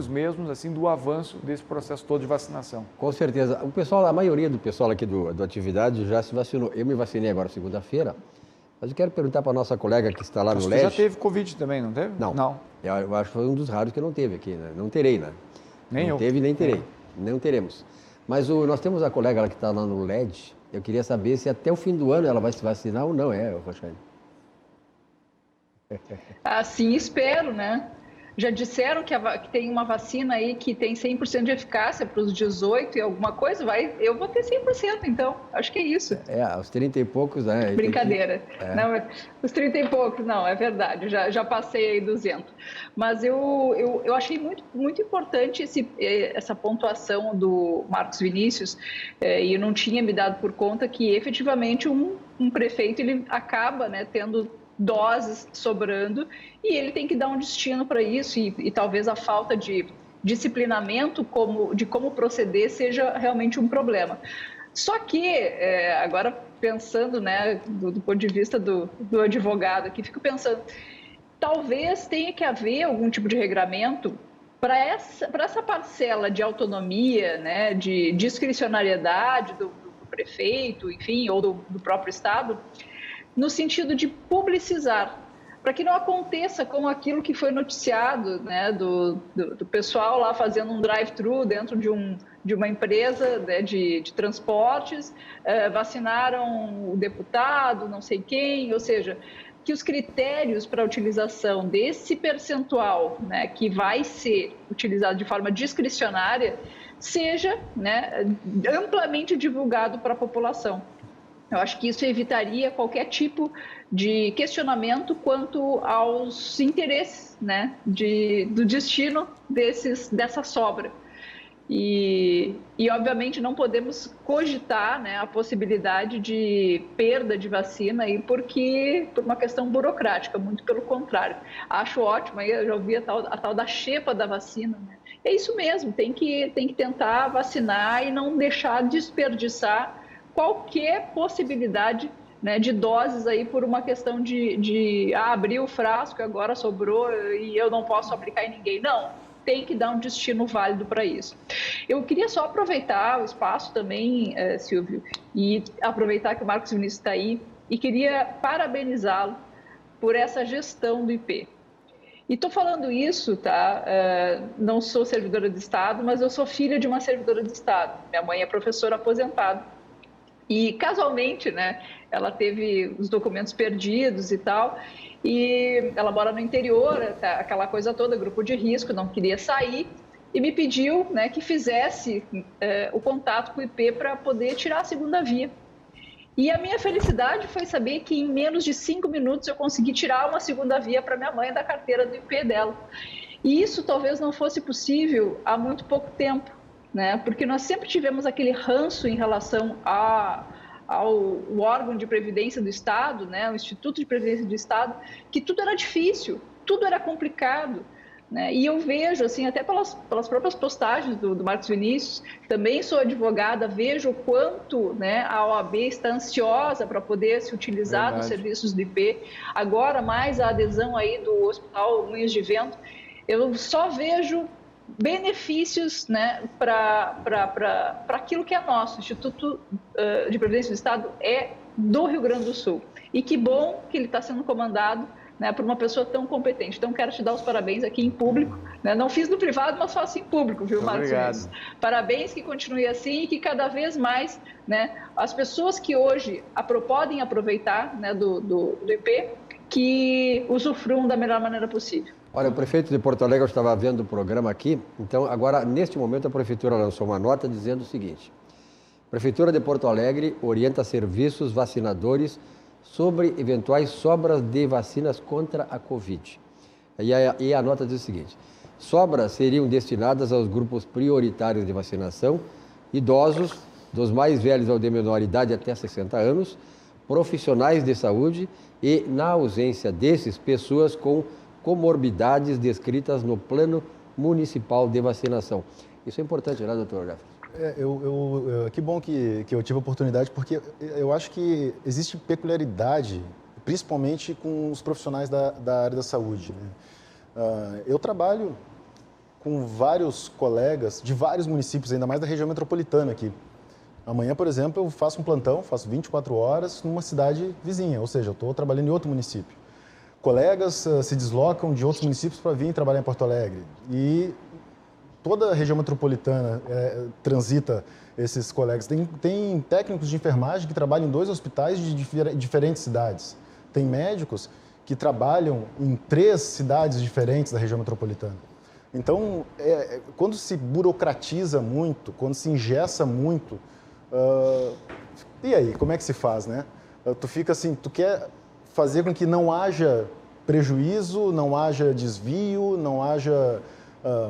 mesmo, assim, do avanço desse processo todo de vacinação. Com certeza. O pessoal, a maioria do pessoal aqui do Atividade já se vacinou. Eu me vacinei agora segunda-feira, mas eu quero perguntar para a nossa colega que está lá no LED. Você já teve Covid também, não teve? Não. Eu acho que foi um dos raros que eu não teve aqui, né? Não terei, né? Nem não eu. Teve, nem terei. Não teremos. Mas nós temos a colega lá que está lá no LED. Eu queria saber se até o fim do ano ela vai se vacinar ou não, Roxane? Assim espero, né? Já disseram que tem uma vacina aí que tem 100% de eficácia para os 18 e alguma coisa, eu vou ter 100%, então, acho que é isso. Aos 30 e poucos, né? Brincadeira. Não, os 30 e poucos, não, é verdade, já passei aí 200. Mas eu achei muito, muito importante essa pontuação do Marcos Vinícius, e eu não tinha me dado por conta que, efetivamente, um prefeito ele acaba, né, tendo doses sobrando e ele tem que dar um destino para isso e talvez a falta de disciplinamento de como proceder seja realmente um problema. Só que, agora pensando, né, do ponto de vista do advogado aqui, fico pensando, talvez tenha que haver algum tipo de regramento para essa parcela de autonomia, né, de discricionariedade do prefeito, enfim, ou do próprio Estado, no sentido de publicizar, para que não aconteça como aquilo que foi noticiado, né, do pessoal lá fazendo um drive-thru dentro de uma empresa, né, de transportes, vacinaram o deputado, não sei quem, ou seja, que os critérios para a utilização desse percentual, né, que vai ser utilizado de forma discricionária, seja, né, amplamente divulgado para a população. Eu acho que isso evitaria qualquer tipo de questionamento quanto aos interesses, né, do destino dessa sobra. E, obviamente, não podemos cogitar, né, a possibilidade de perda de vacina aí por uma questão burocrática, muito pelo contrário. Acho ótimo, aí eu já ouvi a tal da xepa da vacina, né? É isso mesmo, tem que tentar vacinar e não deixar desperdiçar qualquer possibilidade, né, de doses aí por uma questão de abrir o frasco, agora sobrou e eu não posso aplicar em ninguém. Não, tem que dar um destino válido para isso. Eu queria só aproveitar o espaço também, Silvio, e aproveitar que o Marcos Vinícius está aí e queria parabenizá-lo por essa gestão do IP. E estou falando isso, tá? Não sou servidora de Estado, mas eu sou filha de uma servidora de Estado. Minha mãe é professora aposentada. E, casualmente, né, ela teve os documentos perdidos e tal, e ela mora no interior, aquela coisa toda, grupo de risco, não queria sair, e me pediu, né, que fizesse o contato com o IP para poder tirar a segunda via. E a minha felicidade foi saber que em menos de 5 minutos eu consegui tirar uma segunda via para minha mãe da carteira do IP dela. E isso talvez não fosse possível há muito pouco tempo, né? Porque nós sempre tivemos aquele ranço em relação ao órgão de previdência do Estado, né? O Instituto de Previdência do Estado, que tudo era difícil, tudo era complicado, né? E eu vejo, assim, até pelas próprias postagens do Marcos Vinícius, também sou advogada, vejo o quanto, né, a OAB está ansiosa para poder se utilizar dos serviços do IP, agora mais a adesão aí do Hospital Moinhos de Vento, eu só vejo benefícios, né, para aquilo que é nosso. O Instituto de Previdência do Estado é do Rio Grande do Sul. E que bom que ele está sendo comandado né, por uma pessoa tão competente. Então, quero te dar os parabéns aqui em público, né? Não fiz no privado, mas faço em público, viu, Marcos? Obrigado. Parabéns, que continue assim e que cada vez mais, né, as pessoas que hoje podem aproveitar, né, do IP, que usufruam da melhor maneira possível. Olha, o prefeito de Porto Alegre, eu estava vendo o programa aqui, então agora, neste momento, a prefeitura lançou uma nota dizendo o seguinte: Prefeitura de Porto Alegre orienta serviços vacinadores sobre eventuais sobras de vacinas contra a Covid. E a nota diz o seguinte: sobras seriam destinadas aos grupos prioritários de vacinação, idosos, dos mais velhos ao de menor idade até 60 anos, profissionais de saúde e, na ausência desses, pessoas com comorbidades descritas no Plano Municipal de Vacinação. Isso é importante, né, doutor Jefferson? Que bom que eu tive a oportunidade, porque eu acho que existe peculiaridade, principalmente com os profissionais da área da saúde, né? Eu trabalho com vários colegas de vários municípios, ainda mais da região metropolitana aqui. Amanhã, por exemplo, eu faço um plantão, faço 24 horas numa cidade vizinha, ou seja, eu estou trabalhando em outro município. Colegas se deslocam de outros municípios para vir trabalhar em Porto Alegre. E toda a região metropolitana transita esses colegas. Tem técnicos de enfermagem que trabalham em 2 hospitais de diferentes cidades. Tem médicos que trabalham em 3 cidades diferentes da região metropolitana. Então, quando se burocratiza muito, quando se engessa muito, e aí, como é que se faz, né? Tu fica assim, tu quer fazer com que não haja prejuízo, não haja desvio, não haja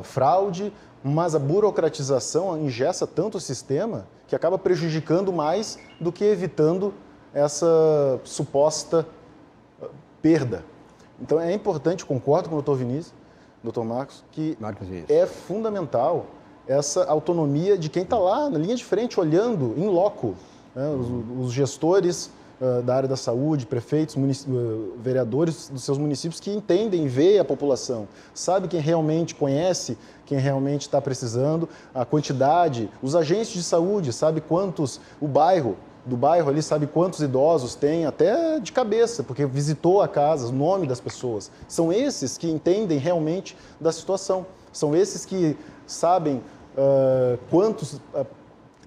fraude, mas a burocratização engessa tanto o sistema que acaba prejudicando mais do que evitando essa suposta perda. Então é importante, concordo com o doutor Vinícius, doutor Marcos, que é fundamental essa autonomia de quem está lá na linha de frente, olhando em loco, né, os gestores da área da saúde, prefeitos, vereadores dos seus municípios que entendem, veem a população, sabe quem realmente conhece, quem realmente está precisando, a quantidade, os agentes de saúde, sabe quantos, do bairro ali sabe quantos idosos tem, até de cabeça, porque visitou a casa, o nome das pessoas. São esses que entendem realmente da situação, são esses que sabem quantos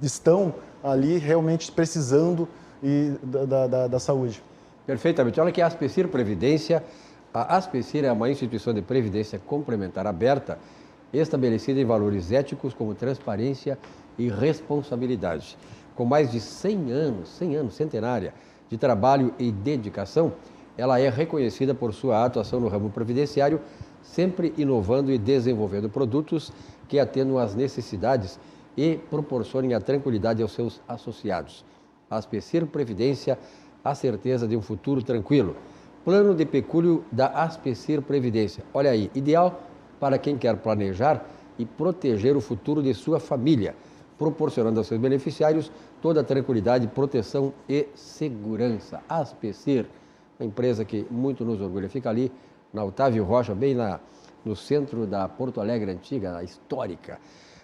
estão ali realmente precisando da saúde. Perfeitamente. Olha que a Aspecir Previdência, a Aspecir é uma instituição de previdência complementar aberta, estabelecida em valores éticos como transparência e responsabilidade. Com mais de 100 anos, centenária, de trabalho e dedicação, ela é reconhecida por sua atuação no ramo previdenciário, sempre inovando e desenvolvendo produtos que atendam às necessidades e proporcionem a tranquilidade aos seus associados. A Aspecir Previdência, a certeza de um futuro tranquilo. Plano de pecúlio da Aspecir Previdência. Olha aí, ideal para quem quer planejar e proteger o futuro de sua família, proporcionando aos seus beneficiários toda a tranquilidade, proteção e segurança. Aspecir, uma empresa que muito nos orgulha, fica ali na Otávio Rocha, bem no centro da Porto Alegre antiga, histórica.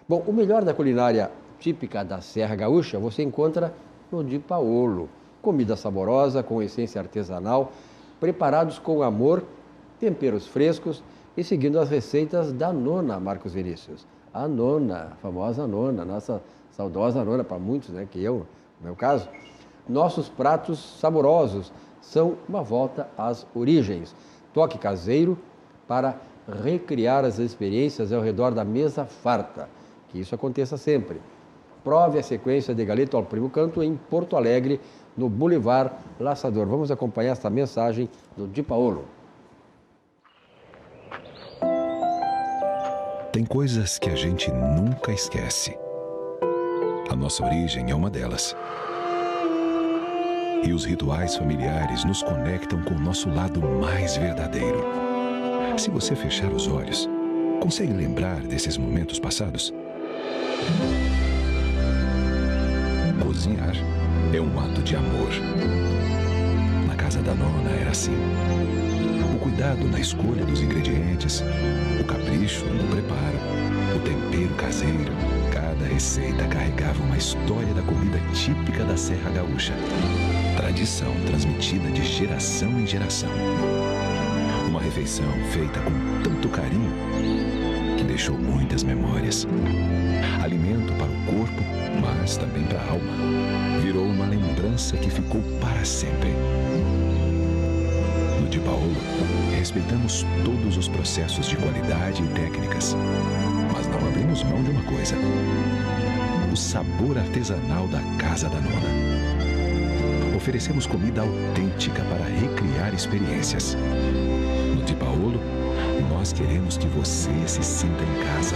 Bom, o melhor da culinária típica da Serra Gaúcha você encontra no Di Paolo. Comida saborosa, com essência artesanal, preparados com amor, temperos frescos e seguindo as receitas da nona, Marcos Vinícius. A nona, a famosa nona, nossa saudosa nona para muitos, né, que eu, no meu caso. Nossos pratos saborosos são uma volta às origens. Toque caseiro para recriar as experiências ao redor da mesa farta. Que isso aconteça sempre. Prove a sequência de Galeto ao Primo Canto em Porto Alegre, no Boulevard Laçador. Vamos acompanhar esta mensagem do Di Paolo. Tem coisas que a gente nunca esquece. A nossa origem é uma delas. E os rituais familiares nos conectam com o nosso lado mais verdadeiro. Se você fechar os olhos, consegue lembrar desses momentos passados? Cozinhar é um ato de amor. Na casa da nona era assim. O cuidado na escolha dos ingredientes, o capricho no preparo, o tempero caseiro. Cada receita carregava uma história da comida típica da Serra Gaúcha. Tradição transmitida de geração em geração. refeição feita com tanto carinho que deixou muitas memórias. Alimento para o corpo, mas também para a alma. Virou uma lembrança que ficou para sempre. No Di Paolo, respeitamos todos os processos de qualidade e técnicas, mas não abrimos mão de uma coisa: o sabor artesanal da Casa da Nona. Oferecemos comida autêntica para recriar experiências. No Di Paolo, nós queremos que você se sinta em casa.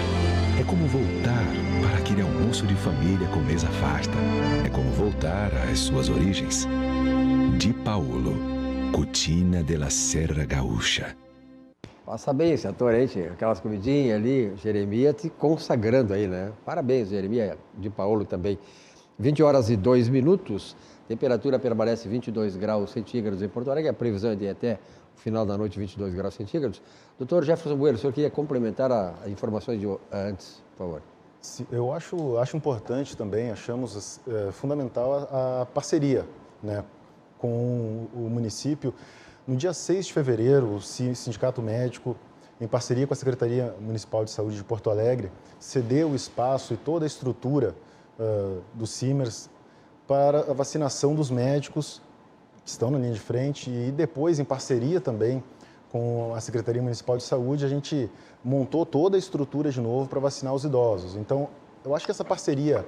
É como voltar para aquele almoço de família com mesa farta. É como voltar às suas origens. Di Paolo, Cucina della Serra Gaúcha. Passa bem esse ator aí, aquelas comidinhas ali, Jeremias te consagrando aí, né? Parabéns, Jeremias, Di Paolo também. 20 horas e 2 minutos, temperatura permanece 22 graus centígrados em Porto Alegre, a previsão é de até o final da noite 22 graus centígrados. Doutor Jefferson Bueno, o senhor queria complementar as informações de antes, por favor. Eu acho importante também, achamos fundamental a parceria, né, com o município. No dia 6 de fevereiro, o Sindicato Médico, em parceria com a Secretaria Municipal de Saúde de Porto Alegre, cedeu o espaço e toda a estrutura do Simers para a vacinação dos médicos que estão na linha de frente e depois, em parceria também com a Secretaria Municipal de Saúde, a gente montou toda a estrutura de novo para vacinar os idosos. Então, eu acho que essa parceria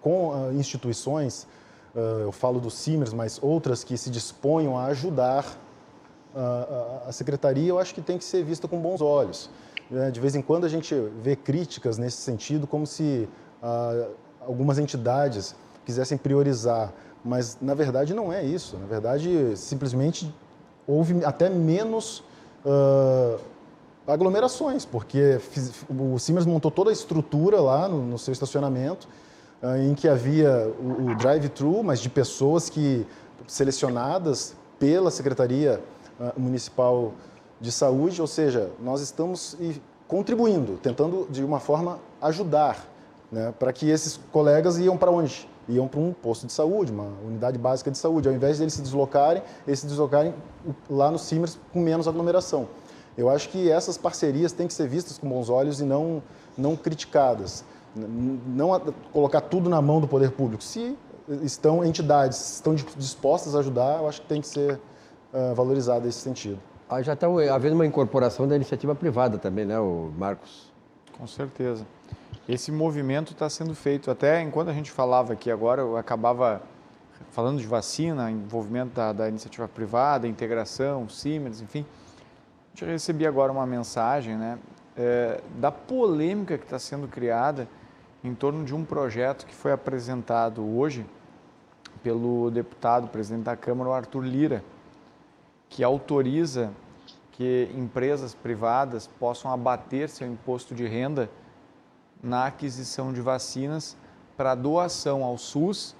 com instituições, eu falo do Simers, mas outras que se disponham a ajudar a Secretaria, eu acho que tem que ser vista com bons olhos. De vez em quando a gente vê críticas nesse sentido, como se algumas entidades quisessem priorizar, mas na verdade não é isso. Na verdade, simplesmente houve até menos aglomerações, porque o Simers montou toda a estrutura lá no seu estacionamento, em que havia o drive-thru, mas de pessoas selecionadas pela Secretaria Municipal de Saúde, ou seja, nós estamos contribuindo, tentando de uma forma ajudar, né, para que esses colegas iam para onde? Iam para um posto de saúde, uma unidade básica de saúde. Ao invés de eles se deslocarem lá no Simers com menos aglomeração. Eu acho que essas parcerias têm que ser vistas com bons olhos e não criticadas. Não colocar tudo na mão do poder público. Se entidades estão dispostas a ajudar, eu acho que tem que ser valorizado nesse sentido. Já está havendo uma incorporação da iniciativa privada também, né, Marcos? Com certeza. Esse movimento está sendo feito. Até enquanto a gente falava aqui agora, eu acabava falando de vacina, envolvimento da iniciativa privada, integração, Simers, enfim. A gente recebia agora uma mensagem, né, da polêmica que está sendo criada em torno de um projeto que foi apresentado hoje pelo deputado, presidente da Câmara, o Arthur Lira, que autoriza que empresas privadas possam abater seu imposto de renda na aquisição de vacinas para doação ao SUS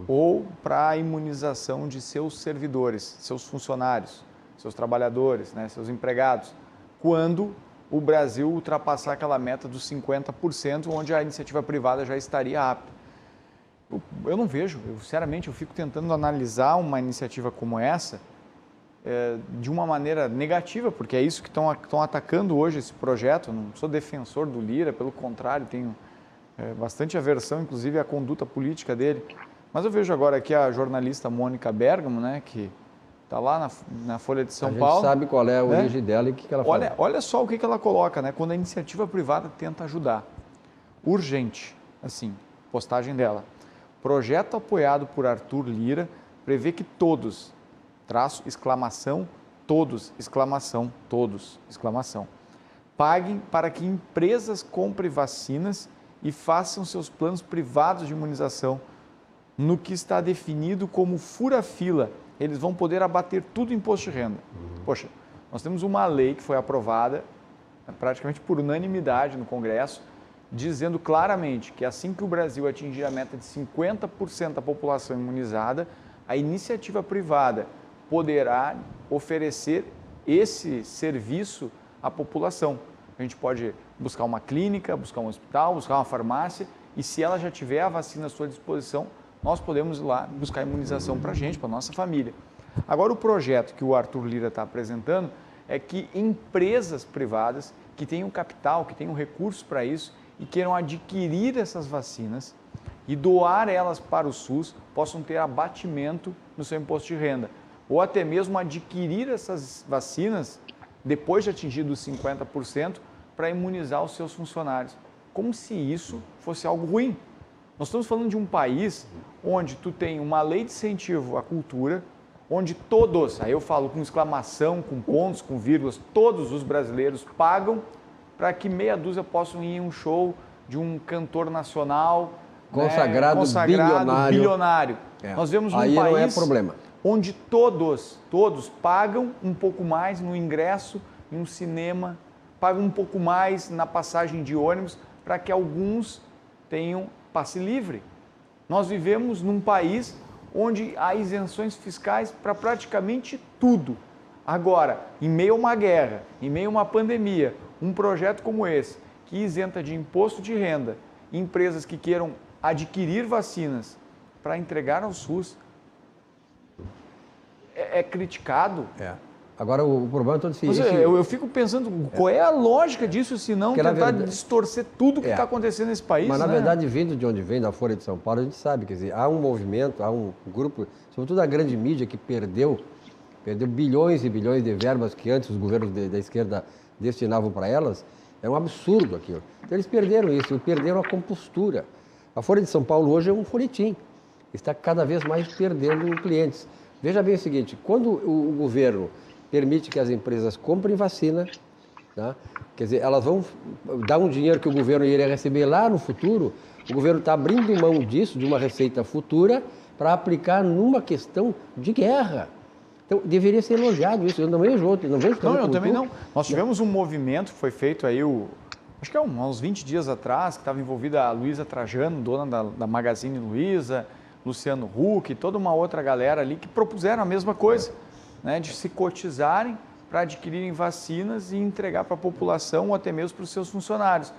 ou para a imunização de seus servidores, seus funcionários, seus trabalhadores, né, seus empregados, quando o Brasil ultrapassar aquela meta dos 50%, onde a iniciativa privada já estaria apta. Eu não vejo, sinceramente, eu fico tentando analisar uma iniciativa como essa de uma maneira negativa, porque é isso que estão atacando hoje esse projeto. Eu não sou defensor do Lira, pelo contrário, tenho bastante aversão, inclusive, à conduta política dele. Mas eu vejo agora aqui a jornalista Mônica Bergamo, né, que está lá na Folha de São Paulo. A gente sabe qual é a origem dela e o que ela fala. Olha só o que ela coloca, né, quando a iniciativa privada tenta ajudar. Urgente, assim, postagem dela. Projeto apoiado por Arthur Lira prevê que todos, traço, exclamação, todos, exclamação, todos, exclamação, paguem para que empresas comprem vacinas e façam seus planos privados de imunização no que está definido como fura-fila. Eles vão poder abater tudo em imposto de renda. Poxa, nós temos uma lei que foi aprovada praticamente por unanimidade no Congresso, dizendo claramente que assim que o Brasil atingir a meta de 50% da população imunizada, a iniciativa privada poderá oferecer esse serviço à população. A gente pode buscar uma clínica, buscar um hospital, buscar uma farmácia e se ela já tiver a vacina à sua disposição, nós podemos ir lá buscar imunização para a gente, para a nossa família. Agora, o projeto que o Arthur Lira está apresentando é que empresas privadas que tenham capital, que tenham recursos para isso e queiram adquirir essas vacinas e doar elas para o SUS, possam ter abatimento no seu imposto de renda. Ou até mesmo adquirir essas vacinas depois de atingido os 50% para imunizar os seus funcionários. Como se isso fosse algo ruim. Nós estamos falando de um país onde tu tem uma lei de incentivo à cultura, onde todos, aí eu falo com exclamação, com pontos, com vírgulas, todos os brasileiros pagam para que meia dúzia possam ir em um show de um cantor nacional, consagrado bilionário. Nós vemos um aí país não é problema. Onde todos pagam um pouco mais no ingresso em um cinema, pagam um pouco mais na passagem de ônibus para que alguns tenham passe livre. Nós vivemos num país onde há isenções fiscais para praticamente tudo. Agora, em meio a uma guerra, em meio a uma pandemia, um projeto como esse, que isenta de imposto de renda empresas que queiram adquirir vacinas para entregar ao SUS, é criticado. Agora, o problema é todo assim. Eu fico pensando, qual é a lógica disso, se não tentar distorcer tudo que está acontecendo nesse país? Mas, na verdade, vindo de onde vem, da Folha de São Paulo, a gente sabe, quer dizer, há um movimento, há um grupo, sobretudo a grande mídia, que perdeu bilhões e bilhões de verbas que antes os governos da esquerda destinavam para elas. É um absurdo aquilo. Então, eles perderam isso, e perderam a compostura. A Folha de São Paulo hoje é um folhetim. Está cada vez mais perdendo clientes. Veja bem o seguinte, quando o governo permite que as empresas comprem vacina, tá? Quer dizer, elas vão dar um dinheiro que o governo iria receber lá no futuro, o governo está abrindo mão disso, de uma receita futura, para aplicar numa questão de guerra. Então, deveria ser elogiado isso, eu não vejo outro, não vejo... Não, eu também não. Nós tivemos um movimento que foi feito aí, acho que há uns 20 dias atrás, que estava envolvida a Luísa Trajano, dona da Magazine Luiza, Luciano Huck, toda uma outra galera ali que propuseram a mesma coisa, né, de se cotizarem para adquirirem vacinas e entregar para a população ou até mesmo para os seus funcionários.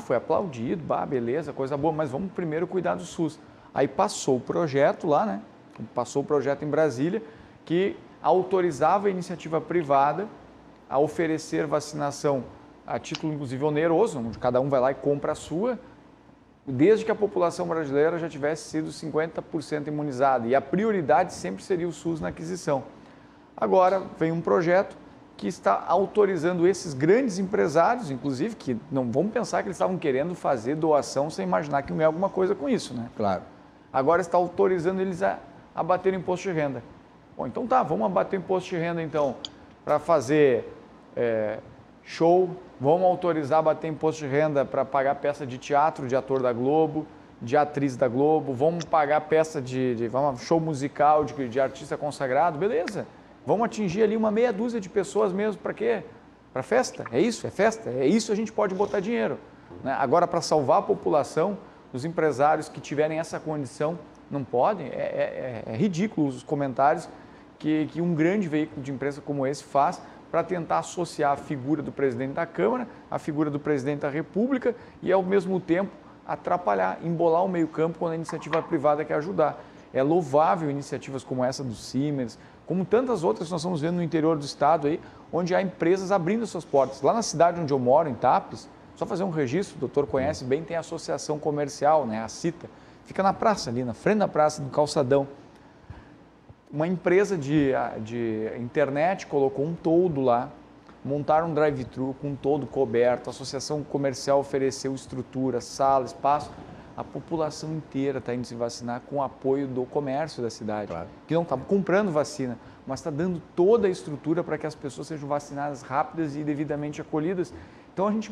Foi aplaudido, beleza, coisa boa, mas vamos primeiro cuidar do SUS. Aí passou o projeto lá, né? Passou o projeto em Brasília, que autorizava a iniciativa privada a oferecer vacinação a título, inclusive, oneroso, onde cada um vai lá e compra a sua, desde que a população brasileira já tivesse sido 50% imunizada. E a prioridade sempre seria o SUS na aquisição. Agora vem um projeto que está autorizando esses grandes empresários, inclusive, que não vamos pensar que eles estavam querendo fazer doação sem imaginar que não é alguma coisa com isso, né? Claro. Agora está autorizando eles a abater o imposto de renda. Bom, então tá, vamos abater o imposto de renda então para fazer show, vamos autorizar a bater imposto de renda para pagar peça de teatro de ator da Globo, de atriz da Globo, vamos pagar peça show musical de artista consagrado, beleza. Vamos atingir ali uma meia dúzia de pessoas mesmo, para quê? Para festa, é isso, é festa, é isso a gente pode botar dinheiro. Né? Agora, para salvar a população, os empresários que tiverem essa condição não podem, é ridículo os comentários que um grande veículo de imprensa como esse faz para tentar associar a figura do presidente da Câmara, a figura do presidente da República e, ao mesmo tempo, atrapalhar, embolar o meio-campo quando a iniciativa privada quer ajudar. É louvável iniciativas como essa do Siemens, como tantas outras que nós estamos vendo no interior do estado, aí, onde há empresas abrindo suas portas. Lá na cidade onde eu moro, em Tapes, só fazer um registro, o doutor conhece bem, tem a associação comercial, né, a CITA, fica na praça ali, na frente da praça do Calçadão. Uma empresa de internet colocou um toldo lá, montaram um drive-thru com um toldo coberto, a associação comercial ofereceu estrutura, sala, espaço. A população inteira está indo se vacinar com o apoio do comércio da cidade, claro, que não está comprando vacina, mas está dando toda a estrutura para que as pessoas sejam vacinadas rápidas e devidamente acolhidas. Então a gente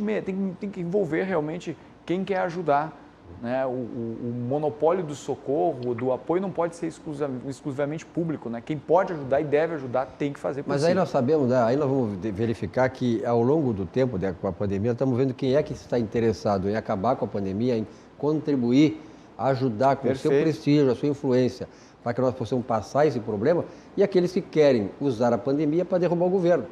tem que envolver realmente quem quer ajudar. Né? O monopólio do socorro, do apoio não pode ser exclusivamente público. Né? Quem pode ajudar e deve ajudar tem que fazer por Mas si. aí nós sabemos, né? Aí nós vamos verificar que ao longo do tempo com a pandemia, estamos vendo quem é que está interessado em acabar com a pandemia, em contribuir, ajudar com o seu prestígio, a sua influência, para que nós possamos passar esse problema, e aqueles que querem usar a pandemia para derrubar o governo.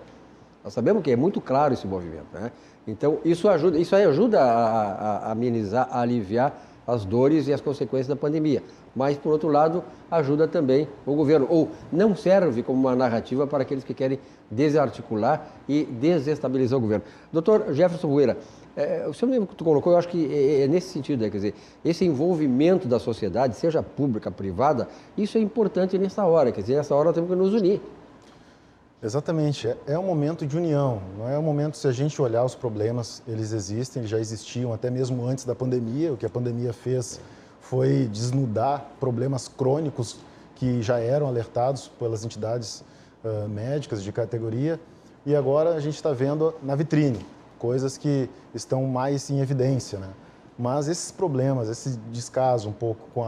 Nós sabemos que é muito claro esse movimento, né? Então, isso aí ajuda a amenizar, a aliviar as dores e as consequências da pandemia. Mas, por outro lado, ajuda também o governo, ou não serve como uma narrativa para aqueles que querem desarticular e desestabilizar o governo. Doutor Jefferson Rueira, o senhor que tu colocou, eu acho que é nesse sentido, quer dizer, esse envolvimento da sociedade, seja pública, privada, isso é importante nessa hora, quer dizer, nessa hora nós temos que nos unir. Exatamente, é um momento de união, não é um momento, se a gente olhar os problemas, eles existem, eles já existiam até mesmo antes da pandemia, o que a pandemia fez foi desnudar problemas crônicos que já eram alertados pelas entidades médicas de categoria, e agora a gente está vendo na vitrine coisas que estão mais em evidência, né? Mas esses problemas, esse descaso um pouco com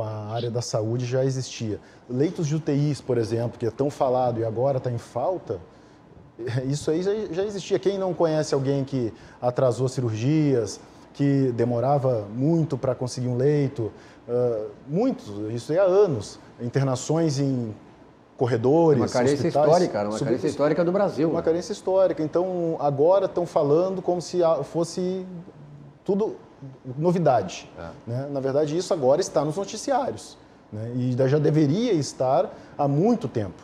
a área da saúde já existia. Leitos de UTIs, por exemplo, que é tão falado e agora está em falta, isso aí já existia. Quem não conhece alguém que atrasou cirurgias, que demorava muito para conseguir um leito, isso há anos, internações em corredores, uma carência hospitais, histórica, uma carência histórica do Brasil. Uma carência histórica. Então, agora estão falando como se fosse tudo novidade. Né? Na verdade, isso agora está nos noticiários, né? E já deveria estar há muito tempo.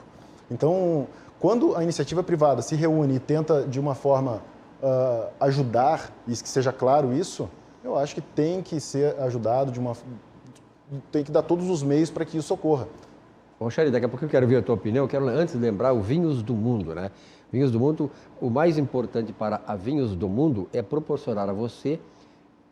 Então, quando a iniciativa privada se reúne e tenta, de uma forma, ajudar, e que seja claro isso, eu acho que tem que ser ajudado, tem que dar todos os meios para que isso ocorra. Rochelle, daqui a pouco eu quero ver a tua opinião. Eu quero, antes, lembrar o Vinhos do Mundo, né? Vinhos do Mundo, o mais importante para a Vinhos do Mundo é proporcionar a você,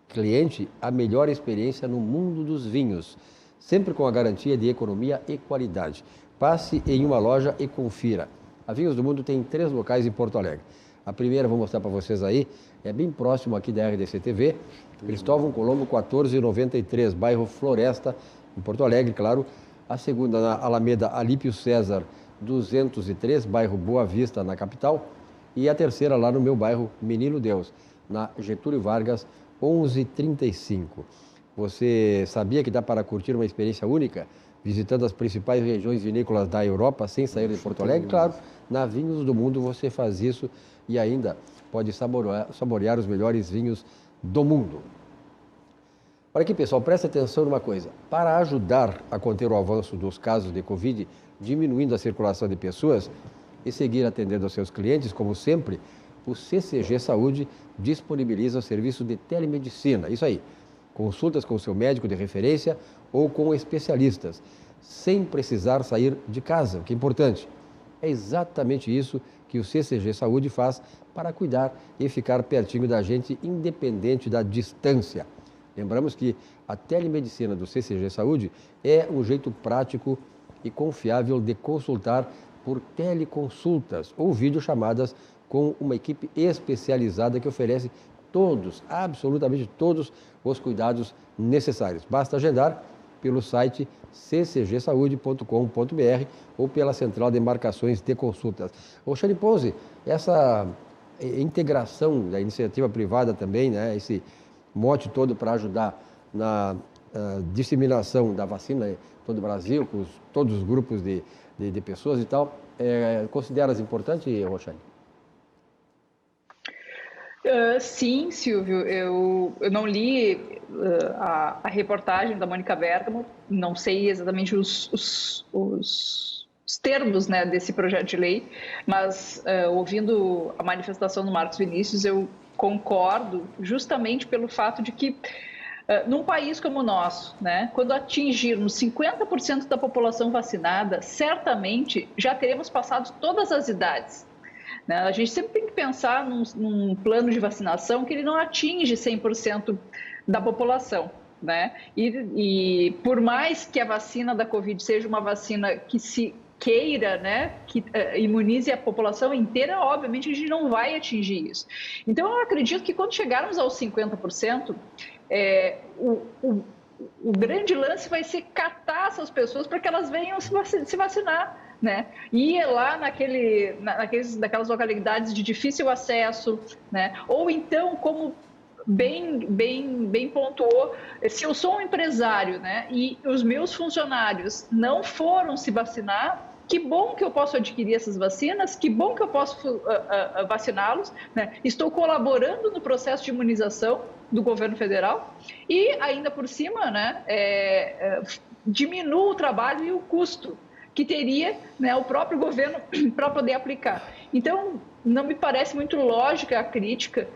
cliente, a melhor experiência no mundo dos vinhos, sempre com a garantia de economia e qualidade. Passe em uma loja e confira. A Vinhos do Mundo tem 3 locais em Porto Alegre. A primeira, vou mostrar para vocês aí, é bem próximo aqui da RDC TV, Cristóvão Colombo 1493, bairro Floresta, em Porto Alegre, claro. A segunda, na Alameda Alípio César 203, bairro Boa Vista, na capital. E a terceira, lá no meu bairro Menino Deus, na Getúlio Vargas 1135. Você sabia que dá para curtir uma experiência única, visitando as principais regiões vinícolas da Europa, sem sair de Porto Alegre? Claro, na Vinhos do Mundo você faz isso e ainda pode saborear os melhores vinhos do mundo. Olha aqui, pessoal, presta atenção numa coisa. Para ajudar a conter o avanço dos casos de Covid, diminuindo a circulação de pessoas e seguir atendendo aos seus clientes, como sempre, o CCG Saúde disponibiliza o serviço de telemedicina. Isso aí, consultas com o seu médico de referência ou com especialistas, sem precisar sair de casa, o que é importante. É exatamente isso que o CCG Saúde faz para cuidar e ficar pertinho da gente, independente da distância. Lembramos que a telemedicina do CCG Saúde é um jeito prático e confiável de consultar por teleconsultas ou videochamadas com uma equipe especializada que oferece todos, absolutamente todos, os cuidados necessários. Basta agendar pelo site ccgsaude.com.br ou pela central de marcações de consultas. Rochelle Ponzi, essa integração da iniciativa privada também, né, esse mote todo para ajudar na disseminação da vacina em todo o Brasil, com todos os grupos de pessoas e tal, consideras importante, Rochelle? Sim, Silvio, eu não li a reportagem da Mônica Bergamo, não sei exatamente os termos, né, desse projeto de lei, mas ouvindo a manifestação do Marcos Vinícius, eu concordo justamente pelo fato de que num país como o nosso, né, quando atingirmos 50% da população vacinada, certamente já teremos passado todas as idades. A gente sempre tem que pensar num plano de vacinação que ele não atinge 100% da população, né? E por mais que a vacina da Covid seja uma vacina que se queira, né, que imunize a população inteira, obviamente a gente não vai atingir isso. Então eu acredito que quando chegarmos aos 50%, o grande lance vai ser catar essas pessoas para que elas venham se vacinar. Né? E lá naquelas localidades de difícil acesso, né? Ou então, como bem pontuou, se eu sou um empresário, né, e os meus funcionários não foram se vacinar, Que bom que eu posso adquirir essas vacinas, que bom que eu posso vaciná-los, né? Estou colaborando no processo de imunização do governo federal e, ainda por cima, né, diminuo o trabalho e o custo que teria, né, o próprio governo para poder aplicar. Então, não me parece muito lógica a crítica,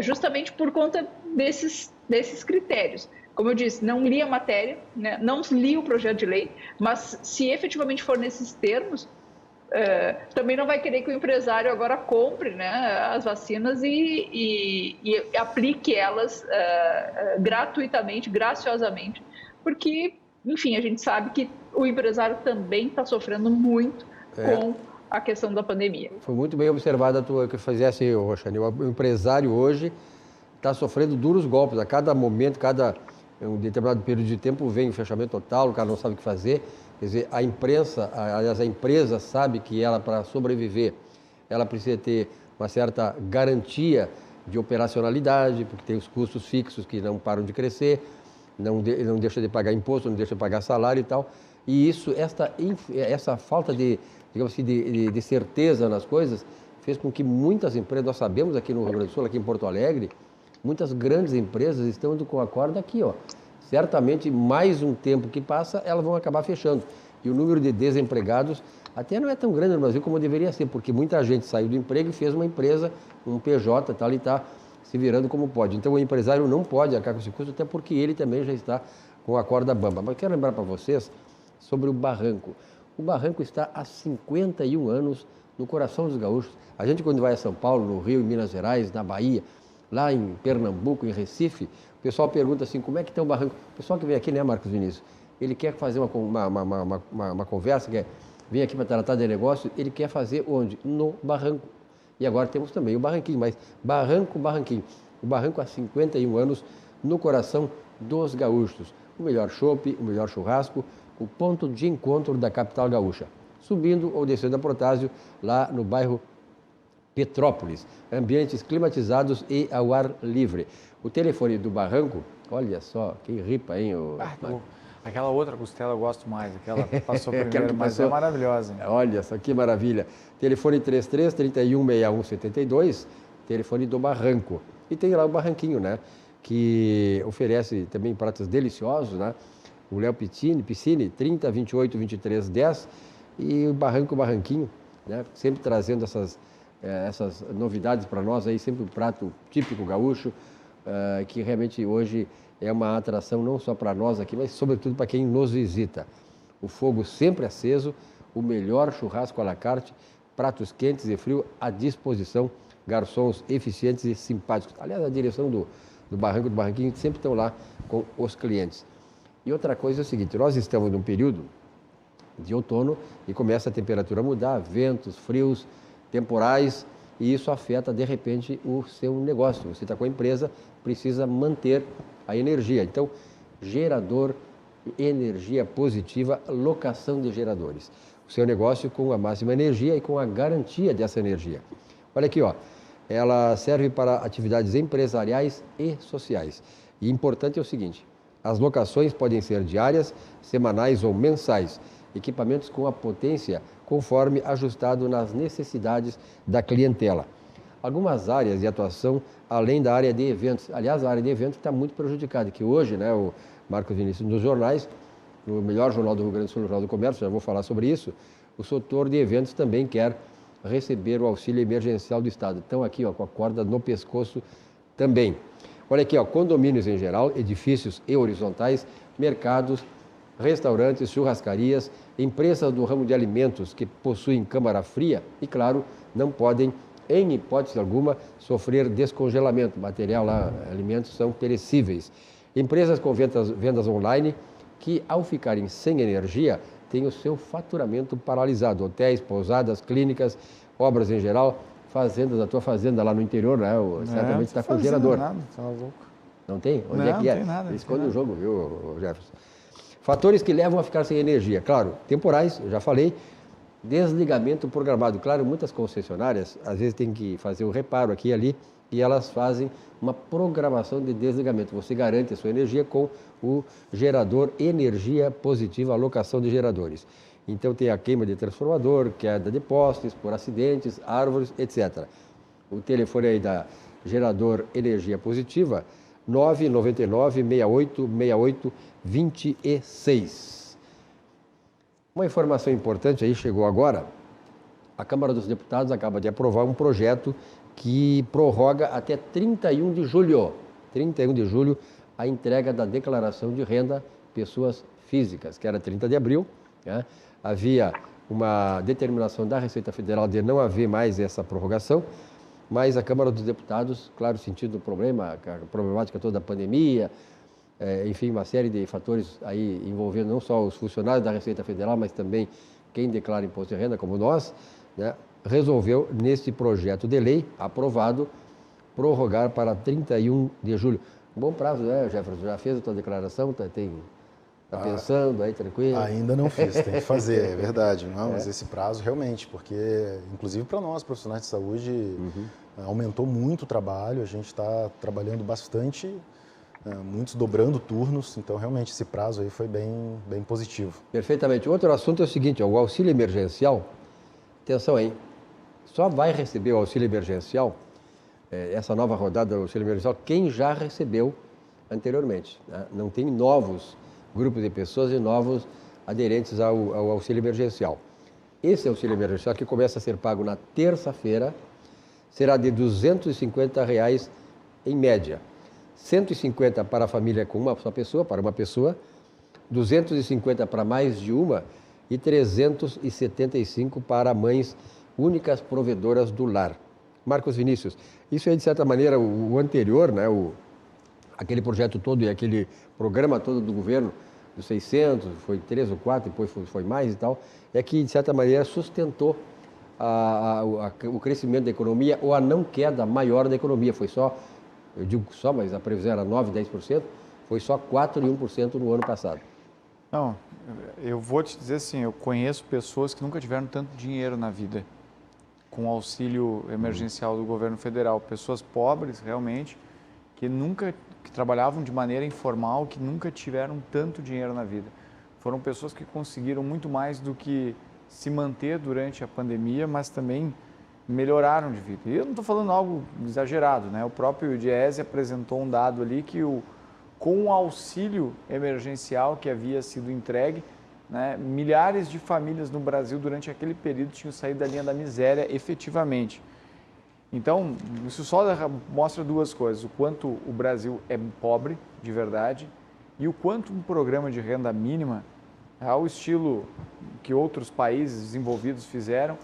justamente por conta desses critérios. Como eu disse, não li a matéria, né, não li o projeto de lei, mas se efetivamente for nesses termos, também não vai querer que o empresário agora compre, né, as vacinas e aplique elas gratuitamente, graciosamente, porque, enfim, a gente sabe que o empresário também está sofrendo muito com a questão da pandemia. Foi muito bem observada a tua que fizesse, Roxane. O empresário hoje está sofrendo duros golpes. A cada momento, um determinado período de tempo, vem o fechamento total, o cara não sabe o que fazer. Quer dizer, a empresa sabe que ela, para sobreviver, ela precisa ter uma certa garantia de operacionalidade, porque tem os custos fixos que não param de crescer, não deixa de pagar imposto, não deixa de pagar salário e tal. E isso, essa falta de, digamos assim, de certeza nas coisas, fez com que muitas empresas, nós sabemos aqui no Rio Grande do Sul, aqui em Porto Alegre, muitas grandes empresas estão indo com a corda aqui, ó. Certamente, mais um tempo que passa, elas vão acabar fechando. E o número de desempregados até não é tão grande no Brasil como deveria ser, porque muita gente saiu do emprego e fez uma empresa, um PJ, tal, e está se virando como pode. Então, o empresário não pode arcar com esse custo, até porque ele também já está com a corda bamba. Mas eu quero lembrar para vocês sobre o Barranco. O Barranco está há 51 anos no coração dos gaúchos. A gente, quando vai a São Paulo, no Rio, em Minas Gerais, na Bahia, lá em Pernambuco, em Recife, o pessoal pergunta assim, como é que está o Barranco? O pessoal que vem aqui, né, Marcos Vinícius? Ele quer fazer uma conversa, quer vir aqui para tratar de negócio, ele quer fazer onde? No Barranco. E agora temos também o Barranquinho, mas Barranquinho. O Barranco há 51 anos no coração dos gaúchos. O melhor chopp, o melhor churrasco, o ponto de encontro da capital gaúcha. Subindo ou descendo a Protásio, lá no bairro Petrópolis. Ambientes climatizados e ao ar livre. O telefone do Barranco, olha só, que ripa, hein? Aquela outra costela eu gosto mais, aquela que passou primeiro, mas é maravilhosa. Hein? Olha só, que maravilha. Telefone 33-3161-72, telefone do Barranco. E tem lá o Barranquinho, né? Que oferece também pratos deliciosos, né? O Léo Piscine, 30-28-23-10 e o Barranquinho, né? Sempre trazendo essas novidades para nós aí, sempre um prato típico gaúcho, que realmente hoje é uma atração não só para nós aqui, mas sobretudo para quem nos visita. O fogo sempre aceso, o melhor churrasco à la carte, pratos quentes e frio à disposição, garçons eficientes e simpáticos. Aliás, a direção do Barranquinho sempre estão lá com os clientes. E outra coisa é o seguinte, nós estamos num período de outono e começa a temperatura a mudar, ventos, frios, temporais, e isso afeta, de repente, o seu negócio. Você está com a empresa, precisa manter a energia. Então, gerador, energia positiva, locação de geradores. O seu negócio com a máxima energia e com a garantia dessa energia. Olha aqui, ó, ela serve para atividades empresariais e sociais. E importante é o seguinte, as locações podem ser diárias, semanais ou mensais. Equipamentos com a potência conforme ajustado nas necessidades da clientela. Algumas áreas de atuação, além da área de eventos. Aliás, a área de eventos está muito prejudicada, que hoje, né, o Marcos Vinícius, nos jornais, no melhor jornal do Rio Grande do Sul, no Jornal do Comércio, já vou falar sobre isso, o setor de eventos também quer receber o auxílio emergencial do Estado. Estão aqui, ó, com a corda no pescoço também. Olha aqui, ó, condomínios em geral, edifícios e horizontais, mercados, restaurantes, churrascarias, empresas do ramo de alimentos que possuem câmara fria e, claro, não podem, em hipótese alguma, sofrer descongelamento. Material lá, alimentos são perecíveis. Empresas com vendas online que, ao ficarem sem energia, têm o seu faturamento paralisado. Hotéis, pousadas, clínicas, obras em geral, fazendas, a tua fazenda lá no interior, né? Certamente está com gerador. Nada, tá louco. Não tem? Onde não, é que é? Não tem nada. Esconde o jogo, viu, Jefferson? Fatores que levam a ficar sem energia. Claro, temporais, eu já falei. Desligamento programado. Claro, muitas concessionárias, às vezes, tem que fazer o reparo aqui e ali, e elas fazem uma programação de desligamento. Você garante a sua energia com o gerador energia positiva, alocação de geradores. Então tem a queima de transformador, queda de postes, por acidentes, árvores, etc. O telefone aí da Gerador Energia Positiva, 999-6868-26. Uma informação importante aí, chegou agora, a Câmara dos Deputados acaba de aprovar um projeto que prorroga até 31 de julho, a entrega da declaração de renda pessoas físicas, que era 30 de abril, né? Havia uma determinação da Receita Federal de não haver mais essa prorrogação, mas a Câmara dos Deputados, claro, sentindo o problema, a problemática toda da pandemia, enfim, uma série de fatores aí envolvendo não só os funcionários da Receita Federal, mas também quem declara imposto de renda, como nós, né, resolveu, nesse projeto de lei aprovado, prorrogar para 31 de julho. Bom prazo, né, Jefferson? Já fez a tua declaração? Está pensando aí, tranquilo? Ainda não fiz, tem que fazer, é verdade. Não, mas esse prazo realmente, porque inclusive para nós, profissionais de saúde, aumentou muito o trabalho, a gente está trabalhando bastante, muitos dobrando turnos, então realmente esse prazo aí foi bem positivo. Perfeitamente. Outro assunto é o seguinte, o auxílio emergencial, atenção aí, só vai receber o auxílio emergencial, essa nova rodada do auxílio emergencial, quem já recebeu anteriormente, né? Não tem novos grupos de pessoas e novos aderentes ao auxílio emergencial. Esse auxílio emergencial, que começa a ser pago na terça-feira, será de R$ 250 em média. 150 para a família com uma só pessoa, para uma pessoa, 250 para mais de uma e 375 para mães únicas provedoras do lar. Marcos Vinícius, isso é de certa maneira o anterior, né? Aquele projeto todo e aquele programa todo do governo, dos 600, foi 3 ou 4, depois foi mais e tal, é que de certa maneira sustentou o crescimento da economia ou a não queda maior da economia. Foi só, eu digo só, mas a previsão era 9%, 10%, foi só 4,1% no ano passado. Não, eu vou te dizer assim, eu conheço pessoas que nunca tiveram tanto dinheiro na vida com o auxílio emergencial do governo federal. Pessoas pobres, realmente, que trabalhavam de maneira informal, que nunca tiveram tanto dinheiro na vida. Foram pessoas que conseguiram muito mais do que se manter durante a pandemia, mas também melhoraram de vida. E eu não estou falando algo exagerado, né? O próprio Diese apresentou um dado ali que com o auxílio emergencial que havia sido entregue, né, milhares de famílias no Brasil durante aquele período tinham saído da linha da miséria efetivamente. Então, isso só mostra duas coisas, o quanto o Brasil é pobre, de verdade, e o quanto um programa de renda mínima, ao estilo que outros países desenvolvidos fizeram,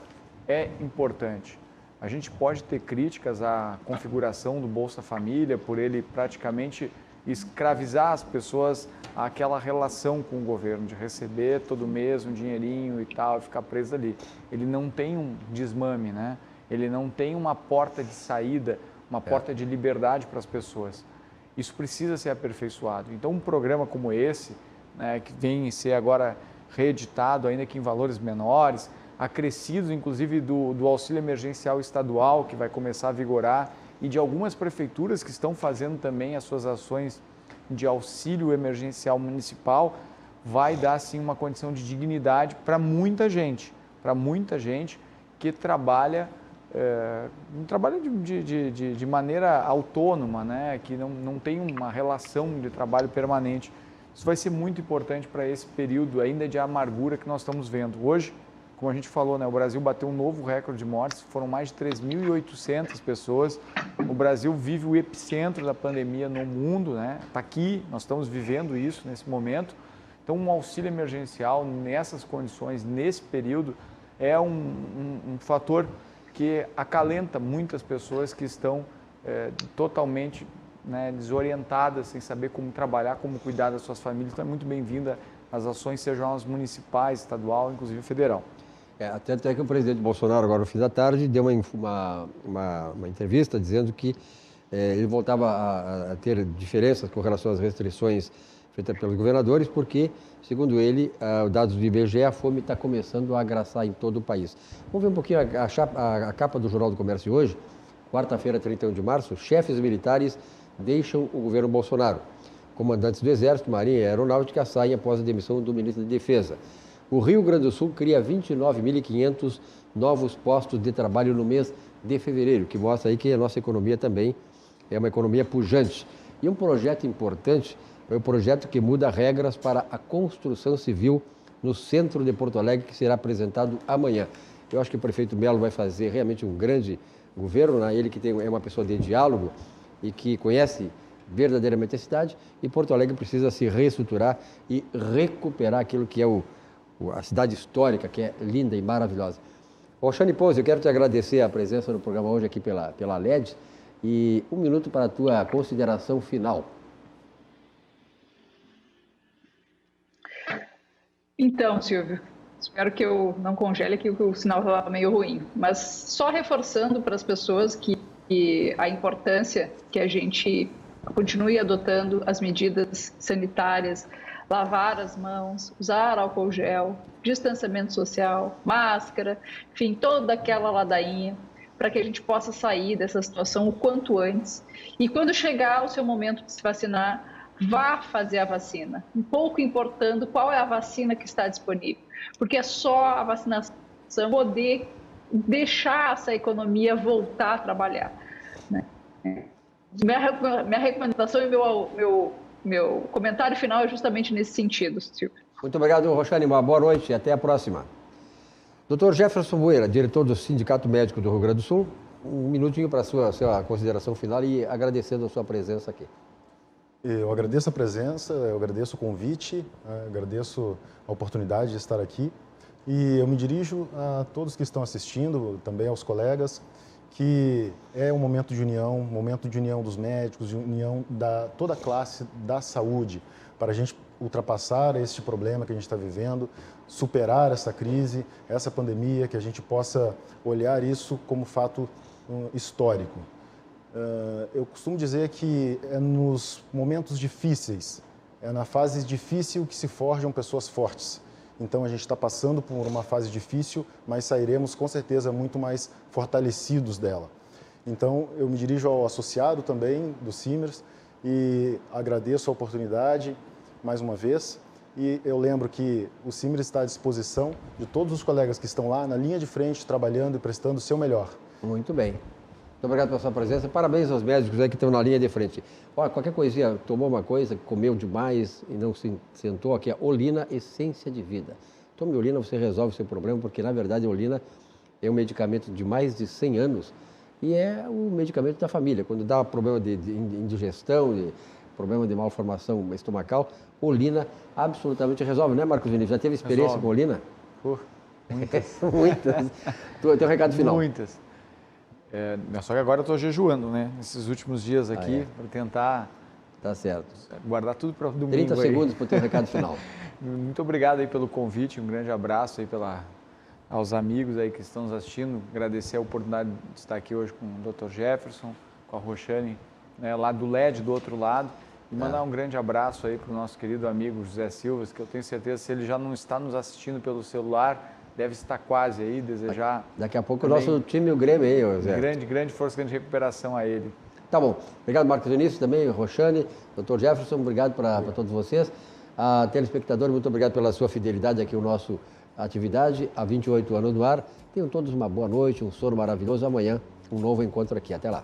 é importante. A gente pode ter críticas à configuração do Bolsa Família, por ele praticamente escravizar as pessoas àquela relação com o governo, de receber todo mês um dinheirinho e tal, e ficar preso ali. Ele não tem um desmame, né? Ele não tem uma porta de saída, uma porta de liberdade para as pessoas. Isso precisa ser aperfeiçoado. Então, um programa como esse, né, que vem ser agora reeditado, ainda que em valores menores, acrescidos, inclusive, do auxílio emergencial estadual, que vai começar a vigorar, e de algumas prefeituras que estão fazendo também as suas ações de auxílio emergencial municipal, vai dar, sim, uma condição de dignidade para muita gente que trabalha de maneira autônoma, né? Que não tem uma relação de trabalho permanente. Isso vai ser muito importante para esse período ainda de amargura que nós estamos vendo. Hoje, como a gente falou, né, o Brasil bateu um novo recorde de mortes, foram mais de 3.800 pessoas. O Brasil vive o epicentro da pandemia no mundo, né? Está aqui, nós estamos vivendo isso nesse momento. Então, um auxílio emergencial nessas condições, nesse período, é um fator que acalenta muitas pessoas que estão totalmente, né, desorientadas, sem saber como trabalhar, como cuidar das suas famílias. Então, é muito bem-vinda as ações, sejam elas municipais, estadual, inclusive federal. Até que o presidente Bolsonaro, agora no fim da tarde, deu uma entrevista dizendo que ele voltava a ter diferenças com relação às restrições feitas pelos governadores, porque, segundo ele, dados do IBGE, a fome está começando a agraçar em todo o país. Vamos ver um pouquinho a capa do Jornal do Comércio de hoje, quarta-feira, 31 de março, chefes militares deixam o governo Bolsonaro. Comandantes do Exército, Marinha e Aeronáutica saem após a demissão do ministro da Defesa. O Rio Grande do Sul cria 29.500 novos postos de trabalho no mês de fevereiro, que mostra aí que a nossa economia também é uma economia pujante. E um projeto importante é o projeto que muda regras para a construção civil no centro de Porto Alegre, que será apresentado amanhã. Eu acho que o prefeito Melo vai fazer realmente um grande governo, né? Ele que é uma pessoa de diálogo e que conhece verdadeiramente a cidade, e Porto Alegre precisa se reestruturar e recuperar aquilo que é a cidade histórica, que é linda e maravilhosa. Roxane Pose, eu quero te agradecer a presença no programa hoje aqui pela LED, e 1 minuto para a tua consideração final. Então, Silvio, espero que eu não congele aqui, que o sinal estava meio ruim, mas só reforçando para as pessoas que a importância que a gente continue adotando as medidas sanitárias, lavar as mãos, usar álcool gel, distanciamento social, máscara, enfim, toda aquela ladainha, para que a gente possa sair dessa situação o quanto antes. E quando chegar o seu momento de se vacinar, vá fazer a vacina, um pouco importando qual é a vacina que está disponível, porque é só a vacinação poder deixar essa economia voltar a trabalhar, né? Minha recomendação e meu comentário final é justamente nesse sentido, Silvio. Muito obrigado, Roxane. Uma boa noite e até a próxima. Dr. Jefferson Bueira, diretor do Sindicato Médico do Rio Grande do Sul, 1 minutinho para a sua consideração final e agradecendo a sua presença aqui. Eu agradeço a presença, eu agradeço o convite, agradeço a oportunidade de estar aqui e eu me dirijo a todos que estão assistindo, também aos colegas, que é um momento de união dos médicos, de união da toda a classe da saúde, para a gente ultrapassar este problema que a gente está vivendo, superar essa crise, essa pandemia, que a gente possa olhar isso como fato histórico. Eu costumo dizer que é nos momentos difíceis, é na fase difícil que se forjam pessoas fortes. Então, a gente está passando por uma fase difícil, mas sairemos, com certeza, muito mais fortalecidos dela. Então, eu me dirijo ao associado também do Simers e agradeço a oportunidade, mais uma vez. E eu lembro que o Simers está à disposição de todos os colegas que estão lá na linha de frente, trabalhando e prestando o seu melhor. Muito bem. Muito obrigado pela sua presença. Parabéns aos médicos aí que estão na linha de frente. Olha, qualquer coisinha, tomou uma coisa, comeu demais e não se sentou aqui, a Olina Essência de Vida. Tome Olina, você resolve o seu problema, porque na verdade a Olina é um medicamento de mais de 100 anos e é o medicamento da família. Quando dá problema de indigestão, problema de malformação estomacal, Olina absolutamente resolve, né, Marcos Vinícius? Já teve experiência com Olina? Muitas. Muitas. Teu recado final. Muitas. Só que agora eu estou jejuando, né? Nesses últimos dias aqui, para tentar tá certo. Guardar tudo para domingo. 30 segundos para o teu recado final. Muito obrigado aí pelo convite, um grande abraço aí aos amigos aí que estão nos assistindo. Agradecer a oportunidade de estar aqui hoje com o Dr. Jefferson, com a Roxane, né, lá do LED, do outro lado. E mandar um grande abraço aí para o nosso querido amigo José Silva, que eu tenho certeza, se ele já não está nos assistindo pelo celular, deve estar quase aí, desejar... Daqui a pouco o nosso time, o Grêmio aí, Zé. Grande força, grande recuperação a ele. Tá bom. Obrigado, Marcos Vinícius, também, Roxane, Dr. Jefferson, obrigado para todos vocês. A telespectador, muito obrigado pela sua fidelidade aqui ao nosso atividade, há 28 anos no ar. Tenham todos uma boa noite, um sono maravilhoso. Amanhã, um novo encontro aqui. Até lá.